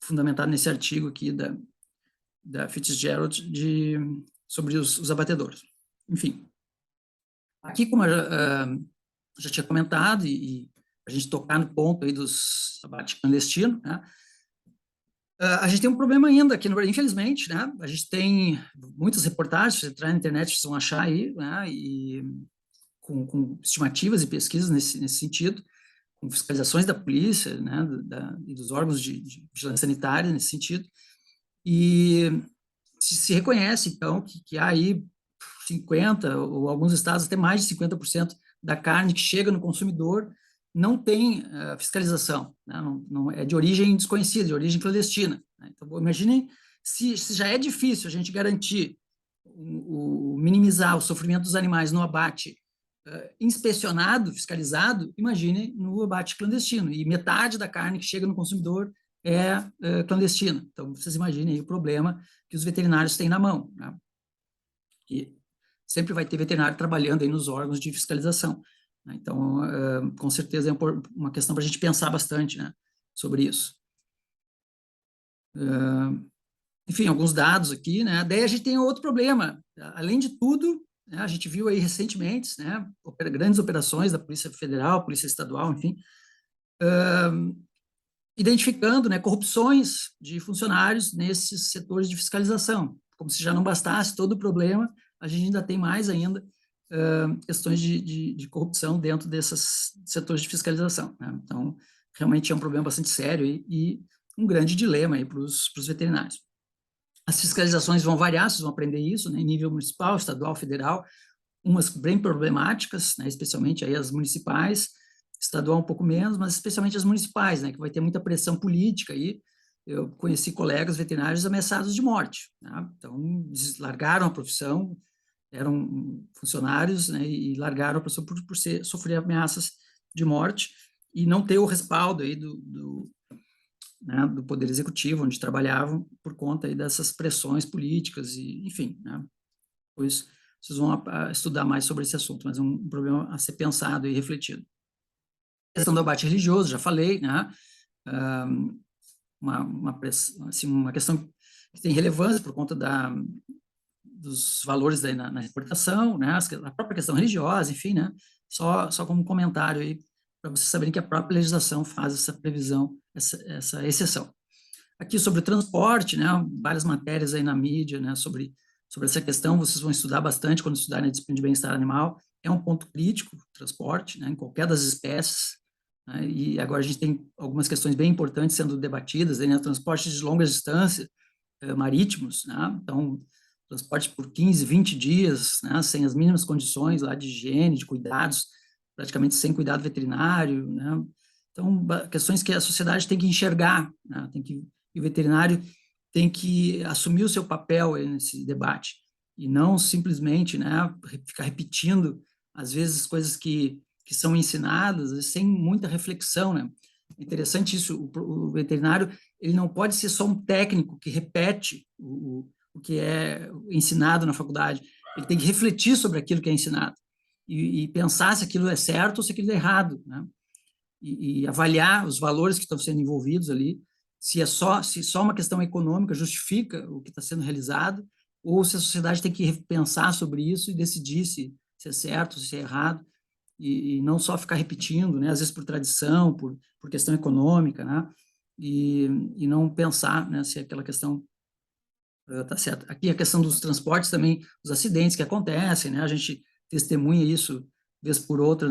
fundamentado nesse artigo aqui da Fitzgerald sobre os abatedouros. Enfim, aqui, como eu já tinha comentado, e a gente tocar no ponto aí dos abates clandestinos, né, a gente tem um problema ainda aqui no Brasil, infelizmente, né, a gente tem muitas reportagens, se entrar na internet, vocês vão achar aí, né, e com estimativas e pesquisas nesse sentido, com fiscalizações da polícia, né, e dos órgãos de vigilância sanitária nesse sentido, e se reconhece, então, que há aí 50%, ou alguns estados até mais de 50% da carne que chega no consumidor não tem fiscalização, né? Não é de origem desconhecida, de origem clandestina, né? Então, imaginem se já é difícil a gente garantir, minimizar o sofrimento dos animais no abate inspecionado, fiscalizado, imagine no abate clandestino, e metade da carne que chega no consumidor é clandestina. Então, vocês imaginem aí o problema que os veterinários têm na mão, né? E sempre vai ter veterinário trabalhando aí nos órgãos de fiscalização, né? Então, com certeza é uma questão para a gente pensar bastante, né, sobre isso. Enfim, alguns dados aqui, né? Daí a gente tem outro problema. Além de tudo, né, a gente viu aí recentemente, né, grandes operações da Polícia Federal, Polícia Estadual, enfim, identificando, né, corrupções de funcionários nesses setores de fiscalização. Como se já não bastasse todo o problema, a gente ainda tem mais ainda questões de corrupção dentro desses setores de fiscalização, né? Então, realmente é um problema bastante sério e um grande dilema aí para os veterinários. As fiscalizações vão variar, vocês vão aprender isso, né, em nível municipal, estadual, federal, umas bem problemáticas, né, especialmente aí as municipais, estadual um pouco menos, mas especialmente as municipais, né, que vai ter muita pressão política aí. Eu conheci colegas veterinários ameaçados de morte, né? Então, largaram a profissão, eram funcionários, né, e largaram a profissão por sofrer ameaças de morte e não ter o respaldo aí né, do Poder Executivo, onde trabalhavam, por conta aí dessas pressões políticas, e, enfim, né, depois vocês vão estudar mais sobre esse assunto, mas é um problema a ser pensado e refletido. A questão do abate religioso, já falei, né, assim, uma questão que tem relevância por conta dos valores aí na reportação, né, a própria questão religiosa, enfim, né, só como comentário aí, para vocês saberem que a própria legislação faz essa previsão, essa exceção. Aqui sobre o transporte, né, várias matérias aí na mídia, né, sobre essa questão, vocês vão estudar bastante quando estudarem a disciplina de bem-estar animal, é um ponto crítico, o transporte, né, em qualquer das espécies, né, e agora a gente tem algumas questões bem importantes sendo debatidas, aí, né, transporte de longa distância, marítimos, né, então, transporte por 15, 20 dias, né, sem as mínimas condições lá de higiene, de cuidados, praticamente sem cuidado veterinário, né, então, questões que a sociedade tem que enxergar, né, e o veterinário tem que assumir o seu papel nesse debate, e não simplesmente, né, ficar repetindo, às vezes, coisas que são ensinadas sem muita reflexão, né. É interessante isso, o veterinário, ele não pode ser só um técnico que repete o que é ensinado na faculdade, ele tem que refletir sobre aquilo que é ensinado, e pensar se aquilo é certo ou se aquilo é errado, né, e avaliar os valores que estão sendo envolvidos ali, se só uma questão econômica justifica o que está sendo realizado, ou se a sociedade tem que pensar sobre isso e decidir se é certo, se é errado, e não só ficar repetindo, né, às vezes por tradição, por questão econômica, né, e não pensar, né, se aquela questão está certa. Aqui a questão dos transportes também, os acidentes que acontecem, né, a gente testemunha isso vez por outra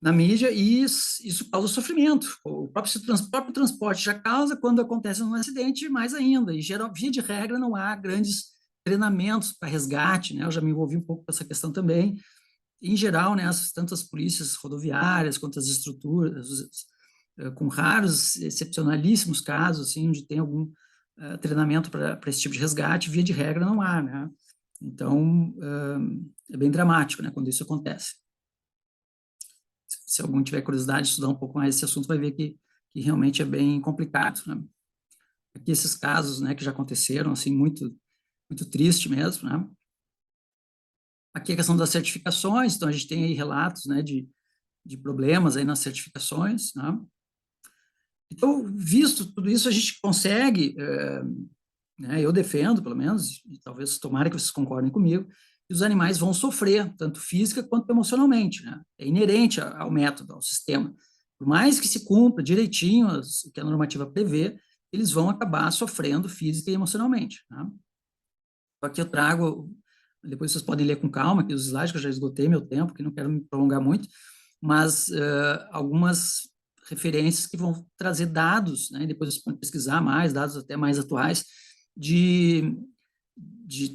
na mídia, e isso causa sofrimento. O próprio transporte já causa, quando acontece um acidente, mais ainda. E, via de regra, não há grandes treinamentos para resgate, né? Eu já me envolvi um pouco com essa questão também. Em geral, né, tanto as polícias rodoviárias quanto as estruturas, com raros, excepcionalíssimos casos, assim, onde tem algum treinamento para esse tipo de resgate, via de regra não há, né? Então, é bem dramático, né, quando isso acontece. Se algum tiver curiosidade de estudar um pouco mais esse assunto, vai ver que realmente é bem complicado, né? Aqui esses casos, né, que já aconteceram, assim, muito, muito triste mesmo, né? Aqui a questão das certificações, então a gente tem aí relatos, né, de problemas aí nas certificações, né? Então, visto tudo isso, a gente consegue, né, eu defendo, pelo menos, e talvez tomara que vocês concordem comigo, que os animais vão sofrer, tanto física quanto emocionalmente, né? É inerente ao método, ao sistema. Por mais que se cumpra direitinho o que a normativa prevê, eles vão acabar sofrendo física e emocionalmente, né? Aqui eu trago, depois vocês podem ler com calma, aqui os slides, que eu já esgotei meu tempo, que não quero me prolongar muito, mas algumas referências que vão trazer dados, né? Depois vocês podem pesquisar mais, dados até mais atuais, de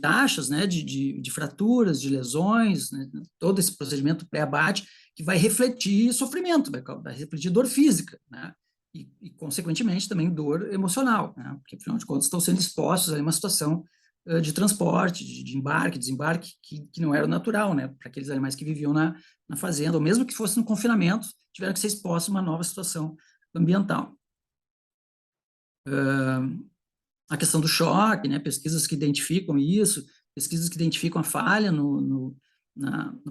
taxas, né, de fraturas, de lesões, né, todo esse procedimento pré-abate, que vai refletir sofrimento, vai refletir dor física, né, e, consequentemente, também dor emocional, né, porque, afinal de contas, estão sendo expostos a uma situação de transporte, de embarque, desembarque, que não era natural, né, para aqueles animais que viviam na fazenda, ou mesmo que fosse no confinamento, tiveram que ser expostos a uma nova situação ambiental. A questão do choque, né, pesquisas que identificam isso, pesquisas que identificam a falha no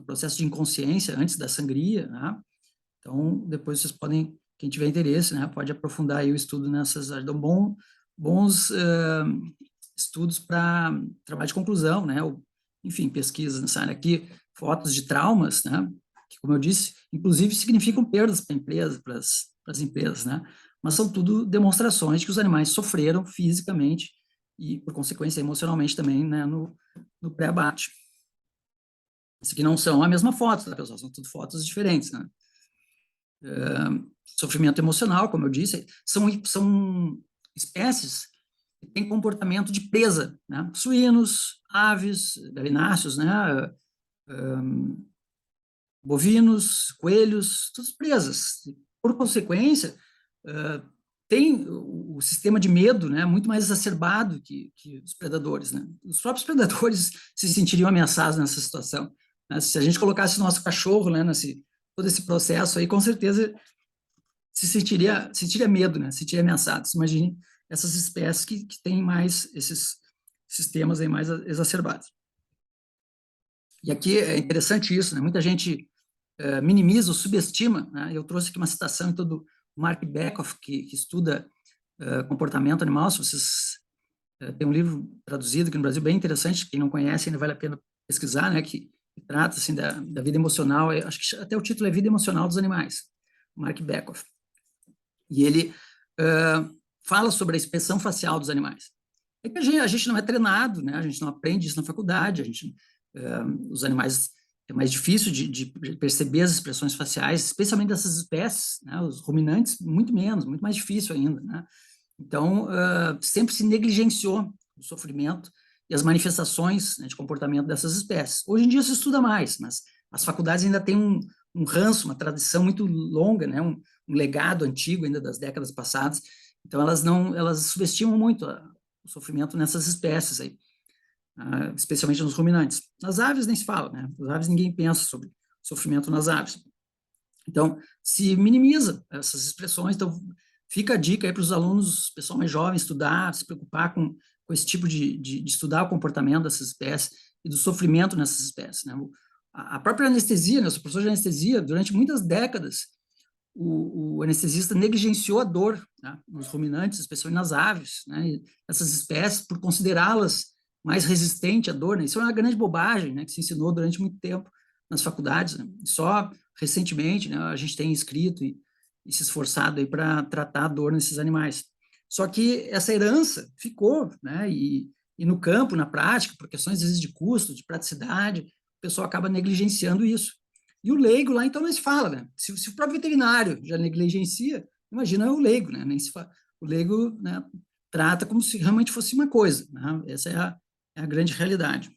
processo de inconsciência antes da sangria, né? Então, depois vocês podem, quem tiver interesse, né, pode aprofundar aí o estudo nessas áreas. Dão bons estudos para trabalho de conclusão, né, ou, enfim, pesquisas nessa área aqui, fotos de traumas, né, que, como eu disse, inclusive significam perdas para a empresa, para as empresas, né, mas são tudo demonstrações de que os animais sofreram fisicamente e, por consequência, emocionalmente também, né, no pré-abate. Isso aqui não são a mesma foto, tá, pessoal? São tudo fotos diferentes, né? Sofrimento emocional, como eu disse, são espécies que têm comportamento de presa, né? Suínos, aves, galináceos, né? Bovinos, coelhos, todas presas. Por consequência, tem o sistema de medo, né, muito mais exacerbado que os predadores, né? Os próprios predadores se sentiriam ameaçados nessa situação, né? Se a gente colocasse o nosso cachorro, né, todo esse processo aí, com certeza sentiria medo, né? Se sentiria ameaçado. Imagine essas espécies que têm mais esses sistemas aí mais exacerbados. E aqui é interessante isso, né? Muita gente minimiza ou subestima, né? Eu trouxe aqui uma citação em todo Mark Bekoff, que estuda comportamento animal. Se vocês tem um livro traduzido aqui no Brasil bem interessante, quem não conhece ainda vale a pena pesquisar, né, que trata assim da vida emocional. Acho que até o título é Vida Emocional dos Animais, Mark Bekoff. E ele fala sobre a expressão facial dos animais. É que a gente não é treinado, né? A gente não aprende isso na faculdade. Os animais é mais difícil de perceber as expressões faciais, especialmente dessas espécies, né? Os ruminantes muito menos, muito mais difícil ainda, né? Então sempre se negligenciou o sofrimento e as manifestações, né, de comportamento dessas espécies. Hoje em dia se estuda mais, mas as faculdades ainda têm um ranço, uma tradição muito longa, né? Um legado antigo ainda das décadas passadas. Então elas subestimam muito o sofrimento nessas espécies aí, especialmente nos ruminantes. Nas aves nem se fala, né? As aves ninguém pensa sobre sofrimento nas aves. Então se minimiza essas expressões. Então fica a dica aí para os alunos, pessoal mais jovem, estudar, se preocupar com esse tipo de estudar o comportamento dessas espécies e do sofrimento nessas espécies, né? A própria anestesia, né? Eu sou professor de anestesia, durante muitas décadas o anestesista negligenciou a dor, né, nos ruminantes, especialmente nas aves, né, e essas espécies, por considerá-las mais resistentes à dor, né? Isso é uma grande bobagem, né, que se ensinou durante muito tempo nas faculdades, né? Só recentemente, né, a gente tem escrito e se esforçado aí para tratar a dor nesses animais. Só que essa herança ficou, né, e no campo, na prática, por questões às vezes de custo, de praticidade, o pessoal acaba negligenciando isso. E o leigo lá, então, não se fala, né? Se o próprio veterinário já negligencia, imagina o leigo, né? Nem se fala. O leigo, né, trata como se realmente fosse uma coisa, né? Essa é a grande realidade.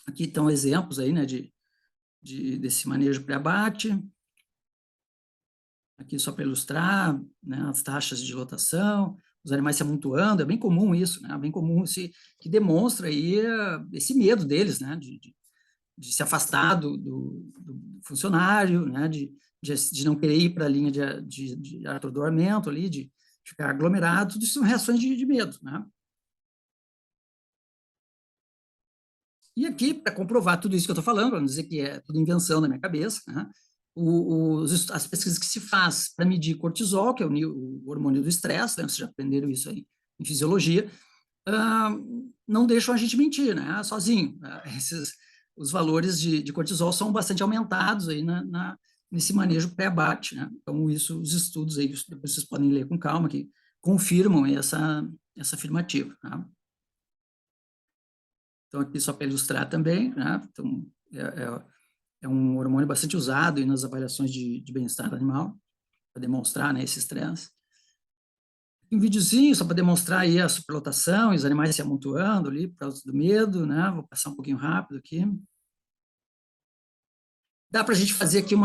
Aqui estão exemplos aí, né, desse manejo pré-abate. Aqui só para ilustrar, né, as taxas de lotação, os animais se amontoando, é bem comum isso, né? É bem comum, que demonstra aí esse medo deles, né, de se afastar do funcionário, né, de não querer ir para a linha de atordoamento ali, de ficar aglomerado. Tudo isso são reações de medo, né? E aqui, para comprovar tudo isso que eu estou falando, para não dizer que é tudo invenção da minha cabeça, né, as pesquisas que se faz para medir cortisol, que é o hormônio do estresse, né, vocês já aprenderam isso aí em fisiologia, não deixam a gente mentir, né, sozinho. Os valores de cortisol são bastante aumentados aí nesse manejo pré-abate, né? Então, isso, os estudos aí, depois vocês podem ler com calma, que confirmam essa afirmativa, né? Então, aqui só para ilustrar também, né? Então, é um hormônio bastante usado aí nas avaliações de bem-estar animal, para demonstrar, né, esse estresse. Um videozinho só para demonstrar aí a superlotação e os animais se amontoando ali por causa do medo, né? Vou passar um pouquinho rápido aqui. Dá para a gente fazer aqui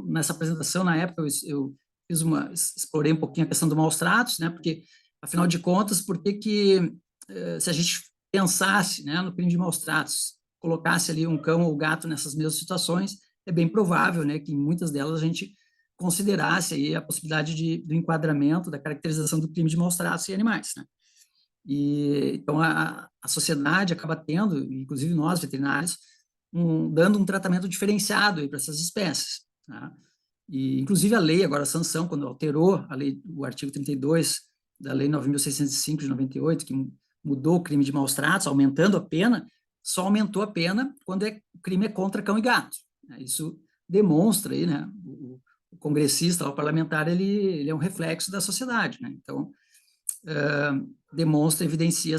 nessa apresentação, na época eu explorei um pouquinho a questão do maus tratos, né? Porque, afinal de contas, por que se a gente pensasse, né, no crime de maus tratos, colocasse ali um cão ou gato nessas mesmas situações, é bem provável, né, que em muitas delas a gente considerasse aí a possibilidade do enquadramento, da caracterização do crime de maus tratos em animais, né? E então a sociedade acaba tendo, inclusive nós veterinários, dando um tratamento diferenciado para essas espécies, tá? E inclusive a lei, agora a sanção, quando alterou a lei, o artigo 32 da lei 9.605 de 98, que mudou o crime de maus tratos, aumentando a pena, só aumentou a pena quando o crime é contra cão e gato, né? Isso demonstra aí, né, o congressista, o parlamentar, ele é um reflexo da sociedade, né? Então demonstra, evidencia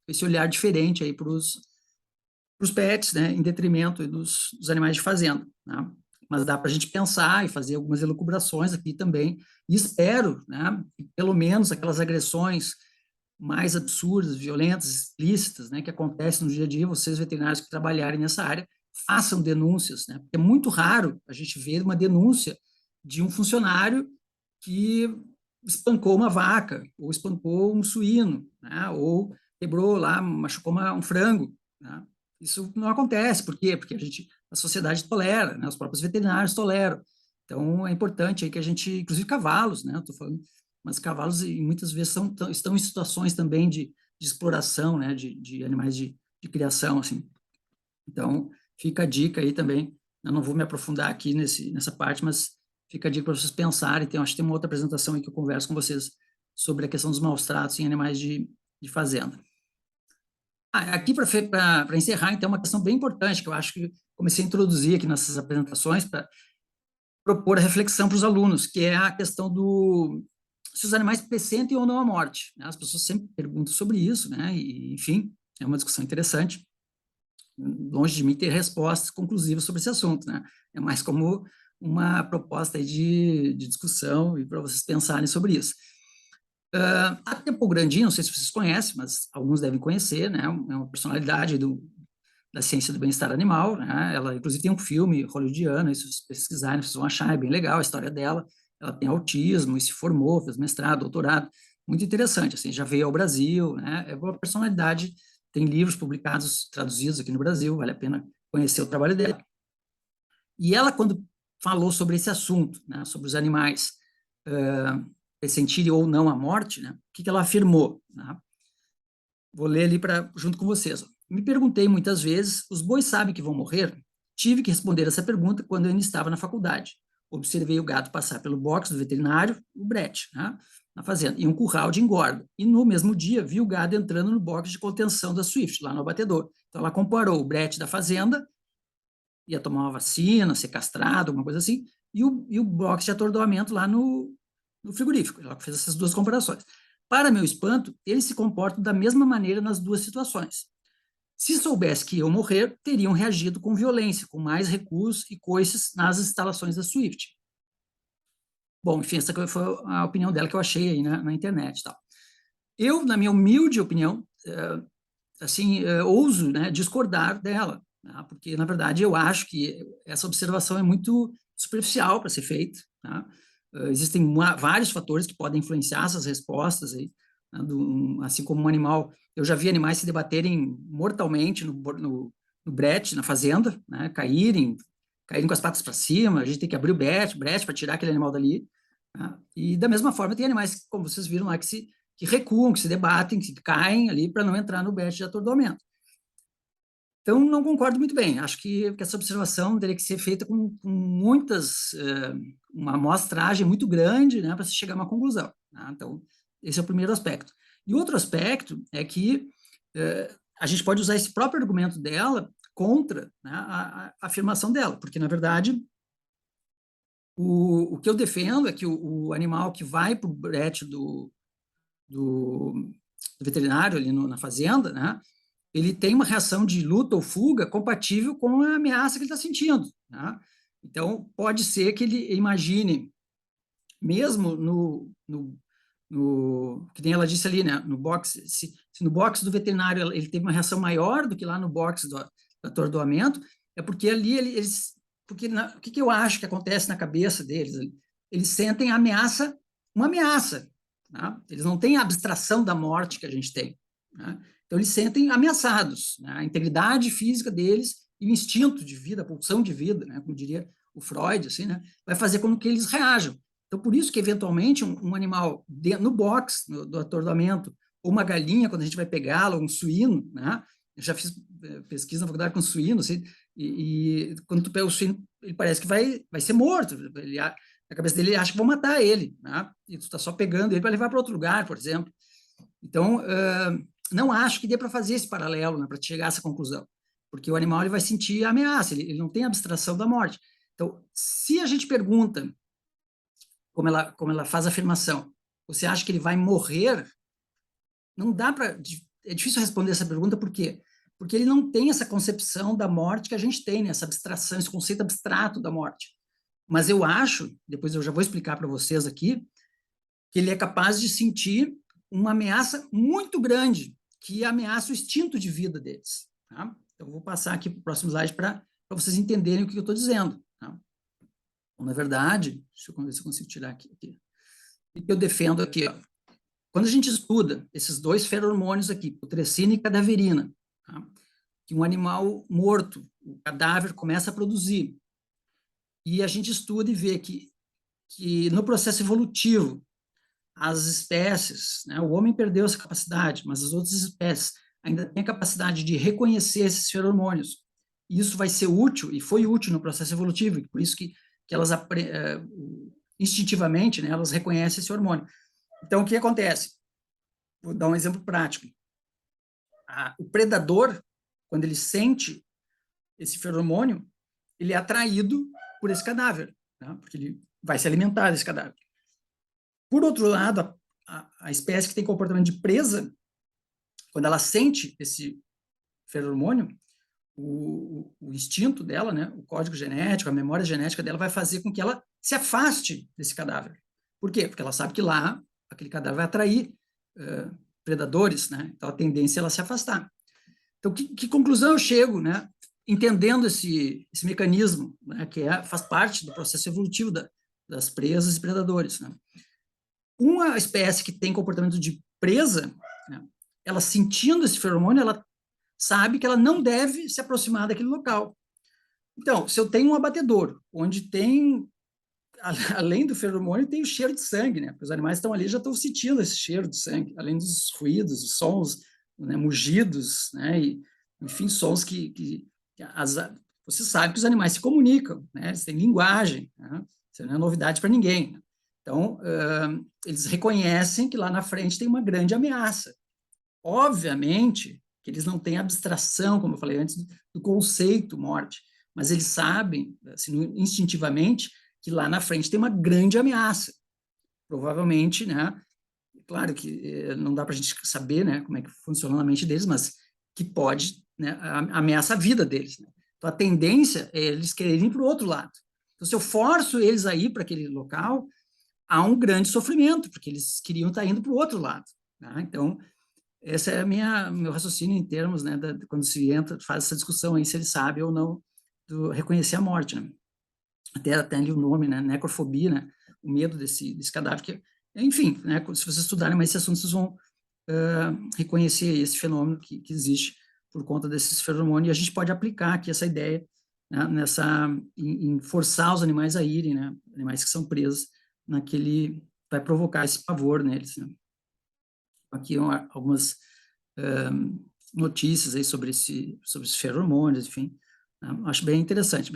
esse olhar diferente aí para os pets, né, em detrimento dos animais de fazenda, né? Mas dá para a gente pensar e fazer algumas elucubrações aqui também, e espero, né, que pelo menos aquelas agressões mais absurdas, violentas, explícitas, né, que acontecem no dia a dia, vocês veterinários que trabalharem nessa área, façam denúncias, né? Porque é muito raro a gente ver uma denúncia de um funcionário que espancou uma vaca, ou espancou um suíno, né? Ou quebrou lá, machucou um frango, né? Isso não acontece. Por quê? Porque a sociedade tolera, né? Os próprios veterinários toleram. Então, é importante aí que a gente, inclusive cavalos, né? Estou falando, mas cavalos muitas vezes estão em situações também de exploração, né? De animais de criação, assim. Então, fica a dica aí também. Eu não vou me aprofundar aqui nessa parte, mas fica a dica para vocês pensarem. Acho que tem uma outra apresentação aí que eu converso com vocês sobre a questão dos maus tratos em animais de fazenda. Aqui, para encerrar, então, uma questão bem importante, que eu acho que comecei a introduzir aqui nessas apresentações, para propor a reflexão para os alunos, que é a questão se os animais pressentem ou não a morte, né? As pessoas sempre perguntam sobre isso, né? E, enfim, é uma discussão interessante. Longe de mim ter respostas conclusivas sobre esse assunto, né? É mais como uma proposta de discussão e para vocês pensarem sobre isso. A Temple Grandin, não sei se vocês conhecem, mas alguns devem conhecer, né? É uma personalidade da ciência do bem-estar animal, né? Ela, inclusive, tem um filme hollywoodiano, se vocês pesquisarem, vocês vão achar, é bem legal a história dela. Ela tem autismo e se formou, fez mestrado, doutorado, muito interessante, assim, já veio ao Brasil, né? É uma personalidade, tem livros publicados, traduzidos aqui no Brasil, vale a pena conhecer o trabalho dela. E ela, quando falou sobre esse assunto, né, sobre os animais pressentirem ou não a morte, né, o que ela afirmou? Né? Vou ler ali junto com vocês. Me perguntei muitas vezes, os bois sabem que vão morrer? Tive que responder essa pergunta quando eu ainda estava na faculdade. Observei o gato passar pelo box do veterinário, o Brett, né, na fazenda, e um curral de engorda. E no mesmo dia, vi o gado entrando no box de contenção da Swift, lá no abatedor. Então, ela comparou o Brett da fazenda, ia tomar uma vacina, ser castrado, alguma coisa assim, e o box de atordoamento lá no frigorífico. Ela fez essas duas comparações. Para meu espanto, eles se comportam da mesma maneira nas duas situações. Se soubesse que iam morrer, teriam reagido com violência, com mais recursos e coices nas instalações da Swift. Bom, enfim, essa foi a opinião dela que eu achei aí na internet. Tal. Eu, na minha humilde opinião, ouso, né, discordar dela, né, porque, na verdade, eu acho que essa observação é muito superficial para ser feita. Tá? Existem vários fatores que podem influenciar essas respostas, aí, né, assim como um animal. Eu já vi animais se debaterem mortalmente no brete, na fazenda, né, caírem com as patas para cima, a gente tem que abrir o brete para tirar aquele animal dali. Né? E, da mesma forma, tem animais, como vocês viram lá, que recuam, que se debatem, que caem ali para não entrar no brete de atordoamento. Então, não concordo muito bem. Acho que essa observação teria que ser feita com uma amostragem muito grande, né, para se chegar a uma conclusão. Né? Então, esse é o primeiro aspecto. E outro aspecto é que a gente pode usar esse próprio argumento dela contra, né, a afirmação dela, porque, na verdade, o que eu defendo é que o animal que vai para o brete do veterinário ali na fazenda, né, ele tem uma reação de luta ou fuga compatível com a ameaça que ele está sentindo. Né? Então, pode ser que ele imagine, mesmo que nem ela disse ali, né, no box, se no box do veterinário ele teve uma reação maior do que lá no box do atordoamento, é porque ali o que eu acho que acontece na cabeça deles? Eles sentem uma ameaça. Né? Eles não têm a abstração da morte que a gente tem. Né? Então, eles sentem ameaçados. Né? A integridade física deles e o instinto de vida, a pulsão de vida, né? Como diria o Freud, assim, né? Vai fazer com que eles reajam. Então, por isso que, eventualmente, um animal no box do atordoamento, ou uma galinha, quando a gente vai pegá-la, ou um suíno, né? Eu já fiz pesquisa na faculdade com suíno, assim, e quando tu pega o suíno, ele parece que vai ser morto. Na cabeça dele, ele acha que vão matar ele, né? E tu está só pegando ele para levar para outro lugar, por exemplo. Então, não acho que dê para fazer esse paralelo, né, para chegar a essa conclusão, porque o animal ele vai sentir a ameaça, ele não tem abstração da morte. Então, se a gente pergunta, como ela faz a afirmação, você acha que ele vai morrer? Não dá para... É difícil responder essa pergunta, por quê? Porque ele não tem essa concepção da morte que a gente tem, né, essa abstração, esse conceito abstrato da morte. Mas eu acho, depois eu já vou explicar para vocês aqui, que ele é capaz de sentir uma ameaça muito grande, que ameaça o instinto de vida deles. Tá? Então, eu vou passar aqui para o próximo slide para vocês entenderem o que eu estou dizendo. Tá? Então, na verdade, deixa eu ver se eu consigo tirar aqui. O que eu defendo aqui? Ó. Quando a gente estuda esses dois feromônios aqui, putrescina e cadaverina, tá? Que um animal morto, o cadáver, começa a produzir, e a gente estuda e vê que no processo evolutivo, as espécies, né, o homem perdeu essa capacidade, mas as outras espécies ainda têm a capacidade de reconhecer esses feromônios. E isso vai ser útil, e foi útil no processo evolutivo, por isso que instintivamente, né, elas reconhecem esse hormônio. Então, o que acontece? Vou dar um exemplo prático. O predador, quando ele sente esse feromônio, ele é atraído por esse cadáver, né? Porque ele vai se alimentar desse cadáver. Por outro lado, a espécie que tem comportamento de presa, quando ela sente esse feromônio, o instinto dela, né, o código genético, a memória genética dela vai fazer com que ela se afaste desse cadáver. Por quê? Porque ela sabe que lá aquele cadáver vai atrair predadores, né? Então a tendência é ela se afastar. Então, que conclusão eu chego, né? Entendendo esse mecanismo, né? Que faz parte do processo evolutivo das presas e predadores, né? Uma espécie que tem comportamento de presa, né? Ela sentindo esse feromônio, ela sabe que ela não deve se aproximar daquele local. Então, se eu tenho um abatedouro, onde tem, além do feromônio, tem o cheiro de sangue, né? Porque os animais estão ali, já estão sentindo esse cheiro de sangue, além dos ruídos, dos sons, né, mugidos, né? E, enfim, sons você sabe que os animais se comunicam, né? Eles têm linguagem, né? Isso não é novidade para ninguém, né? Então, eles reconhecem que lá na frente tem uma grande ameaça. Obviamente que eles não têm abstração, como eu falei antes, do conceito morte, mas eles sabem, assim, instintivamente, que lá na frente tem uma grande ameaça. Provavelmente, né? Claro que não dá para a gente saber, né, como é que funciona na mente deles, mas que pode, né, ameaçar a vida deles. Né? Então, a tendência é eles quererem ir para o outro lado. Então, se eu forço eles a ir para aquele local, há um grande sofrimento, porque eles queriam estar indo para o outro lado. Né? Então, esse é meu raciocínio em termos, né, quando se faz essa discussão aí, se ele sabe ou não do reconhecer a morte, né? Até ali o nome, né, necrofobia, né, o medo desse cadáver, que, enfim, né, se vocês estudarem mais esse assunto, vocês vão reconhecer esse fenômeno que existe por conta desses feromônios, e a gente pode aplicar aqui essa ideia, né, em forçar os animais a irem, né, animais que são presos vai provocar esse pavor neles, né. Aqui algumas notícias aí sobre esses feromônios, enfim. Né? Acho bem interessante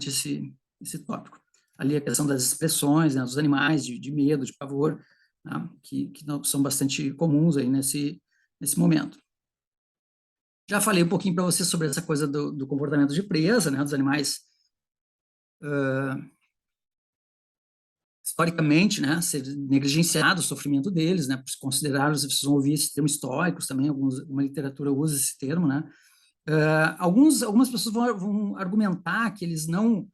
esse tópico. Ali a questão das expressões, né, dos animais, de medo, de pavor, né, que não, são bastante comuns aí nesse momento. Já falei um pouquinho para você sobre essa coisa do comportamento de presa, né, dos animais historicamente, né, ser negligenciado o sofrimento deles, né, por considerar, vocês vão ouvir esse termo históricos também, alguma literatura usa esse termo, né. Algumas pessoas vão argumentar que eles não,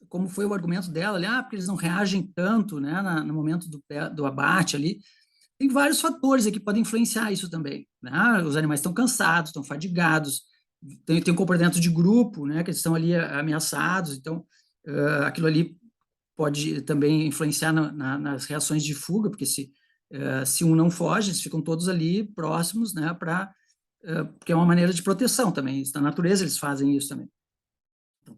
como foi o argumento dela ali, porque eles não reagem tanto, né, no momento do abate ali. Tem vários fatores aqui que podem influenciar isso também, né? Os animais estão cansados, estão fadigados, tem um comportamento de grupo, né, que eles estão ali ameaçados, então aquilo ali pode também influenciar nas reações de fuga, porque se um não foge, eles ficam todos ali próximos, né, porque é uma maneira de proteção também. Na natureza eles fazem isso também. Então,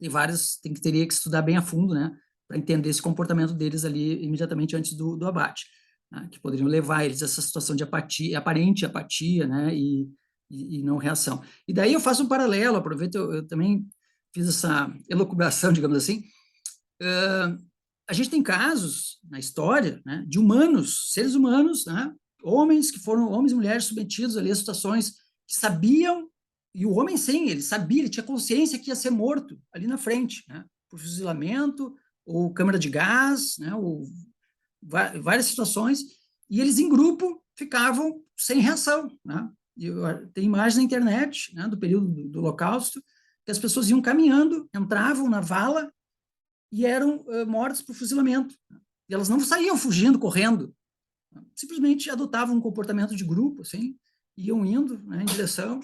teria que estudar bem a fundo, né, para entender esse comportamento deles ali imediatamente antes do abate, né, que poderiam levar eles a essa situação de apatia, aparente apatia, né, e não reação. E daí eu faço um paralelo, aproveito, eu também fiz essa elucubração, digamos assim. A gente tem casos na história, né, de humanos, seres humanos, né, homens e mulheres submetidos ali a situações que sabiam, e o homem sim, ele sabia, ele tinha consciência que ia ser morto ali na frente, né, por fuzilamento, ou câmara de gás, né, ou várias situações, e eles em grupo ficavam sem reação, né. Tem imagens na internet, né, do período do Holocausto, que as pessoas iam caminhando, entravam na vala e eram mortas por fuzilamento. E elas não saíam fugindo, correndo, simplesmente adotavam um comportamento de grupo, assim, iam indo, né, em direção.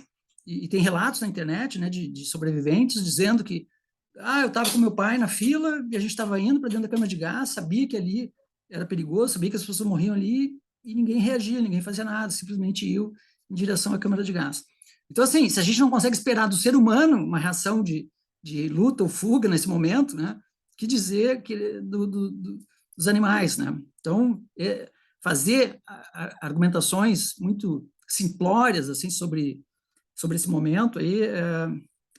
E tem relatos na internet, né, de sobreviventes dizendo que eu estava com meu pai na fila e a gente estava indo para dentro da câmara de gás, sabia que ali era perigoso, sabia que as pessoas morriam ali e ninguém reagia, ninguém fazia nada, simplesmente iam em direção à câmara de gás. Então, assim, se a gente não consegue esperar do ser humano uma reação de luta ou fuga nesse momento, né, que dizer que dos animais, né? Então, fazer argumentações muito simplórias assim sobre esse momento aí,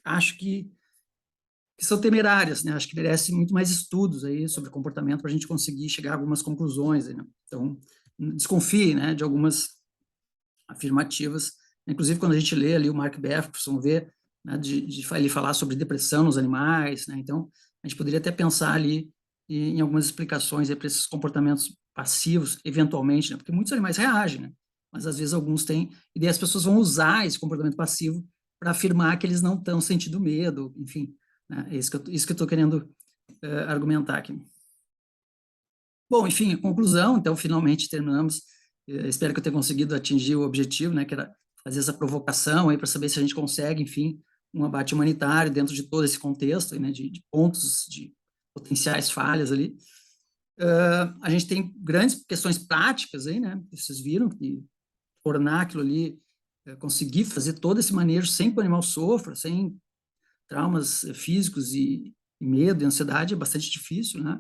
acho que que são temerárias, né? Acho que merece muito mais estudos aí sobre comportamento para a gente conseguir chegar a algumas conclusões, né? Então, desconfie, né, de algumas afirmativas. Inclusive, quando a gente lê ali o Mark Bergson, vê, né, de ele falar sobre depressão nos animais, né? Então, a gente poderia até pensar ali em algumas explicações para esses comportamentos passivos, eventualmente, né? Porque muitos animais reagem, né? Mas às vezes alguns têm, e daí as pessoas vão usar esse comportamento passivo para afirmar que eles não estão sentindo medo, enfim, né? É isso que eu estou querendo argumentar aqui. Bom, enfim, conclusão, então finalmente terminamos. Espero que eu tenha conseguido atingir o objetivo, né, que era fazer essa provocação aí para saber se a gente consegue, enfim, um abate humanitário dentro de todo esse contexto, né, de pontos, de potenciais falhas ali. A gente tem grandes questões práticas aí, né, vocês viram que tornar aquilo ali, conseguir fazer todo esse manejo sem que o animal sofra, sem traumas físicos e medo e ansiedade é bastante difícil, né?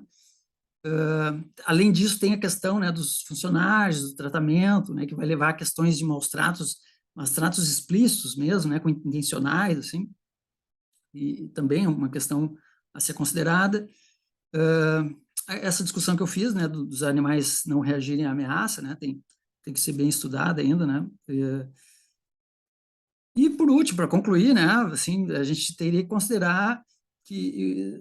Além disso, tem a questão, né, dos funcionários, do tratamento, né, que vai levar a questões de maus tratos explícitos mesmo, né, com intencionais, assim, e também é uma questão a ser considerada. Essa discussão que eu fiz, né, dos animais não reagirem à ameaça, né, tem que ser bem estudada ainda, né, e por último, para concluir, né, assim, a gente teria que considerar que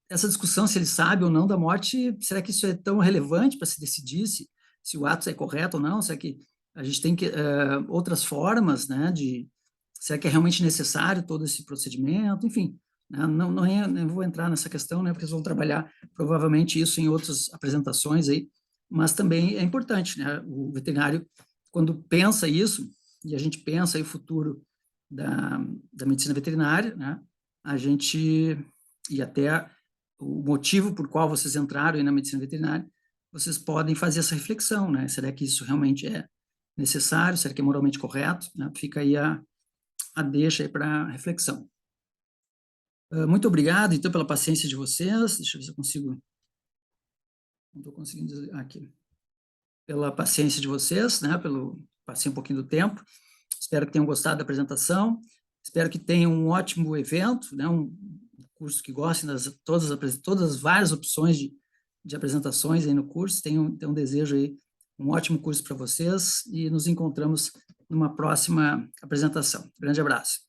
essa discussão, se ele sabe ou não da morte, será que isso é tão relevante para se decidir se o ato é correto ou não? Será que a gente tem outras formas, né, será que é realmente necessário todo esse procedimento? Enfim, né, não vou entrar nessa questão, né, porque eles vão trabalhar provavelmente isso em outras apresentações aí, mas também é importante, né, o veterinário, quando pensa isso, e a gente pensa aí o futuro da medicina veterinária, né, a gente, e até o motivo por qual vocês entraram aí na medicina veterinária, vocês podem fazer essa reflexão, né? Será que isso realmente é necessário? Será que é moralmente correto? Né? Fica aí a deixa aí para reflexão. Muito obrigado, então, pela paciência de vocês. Deixa eu ver se eu consigo. Não estou conseguindo dizer aqui. Pela paciência de vocês, né? Passei um pouquinho do tempo. Espero que tenham gostado da apresentação. Espero que tenham um ótimo evento, né? Um curso que gostem todas as várias opções de apresentações aí no curso. Tenho um desejo aí, um ótimo curso para vocês e nos encontramos numa próxima apresentação. Grande abraço.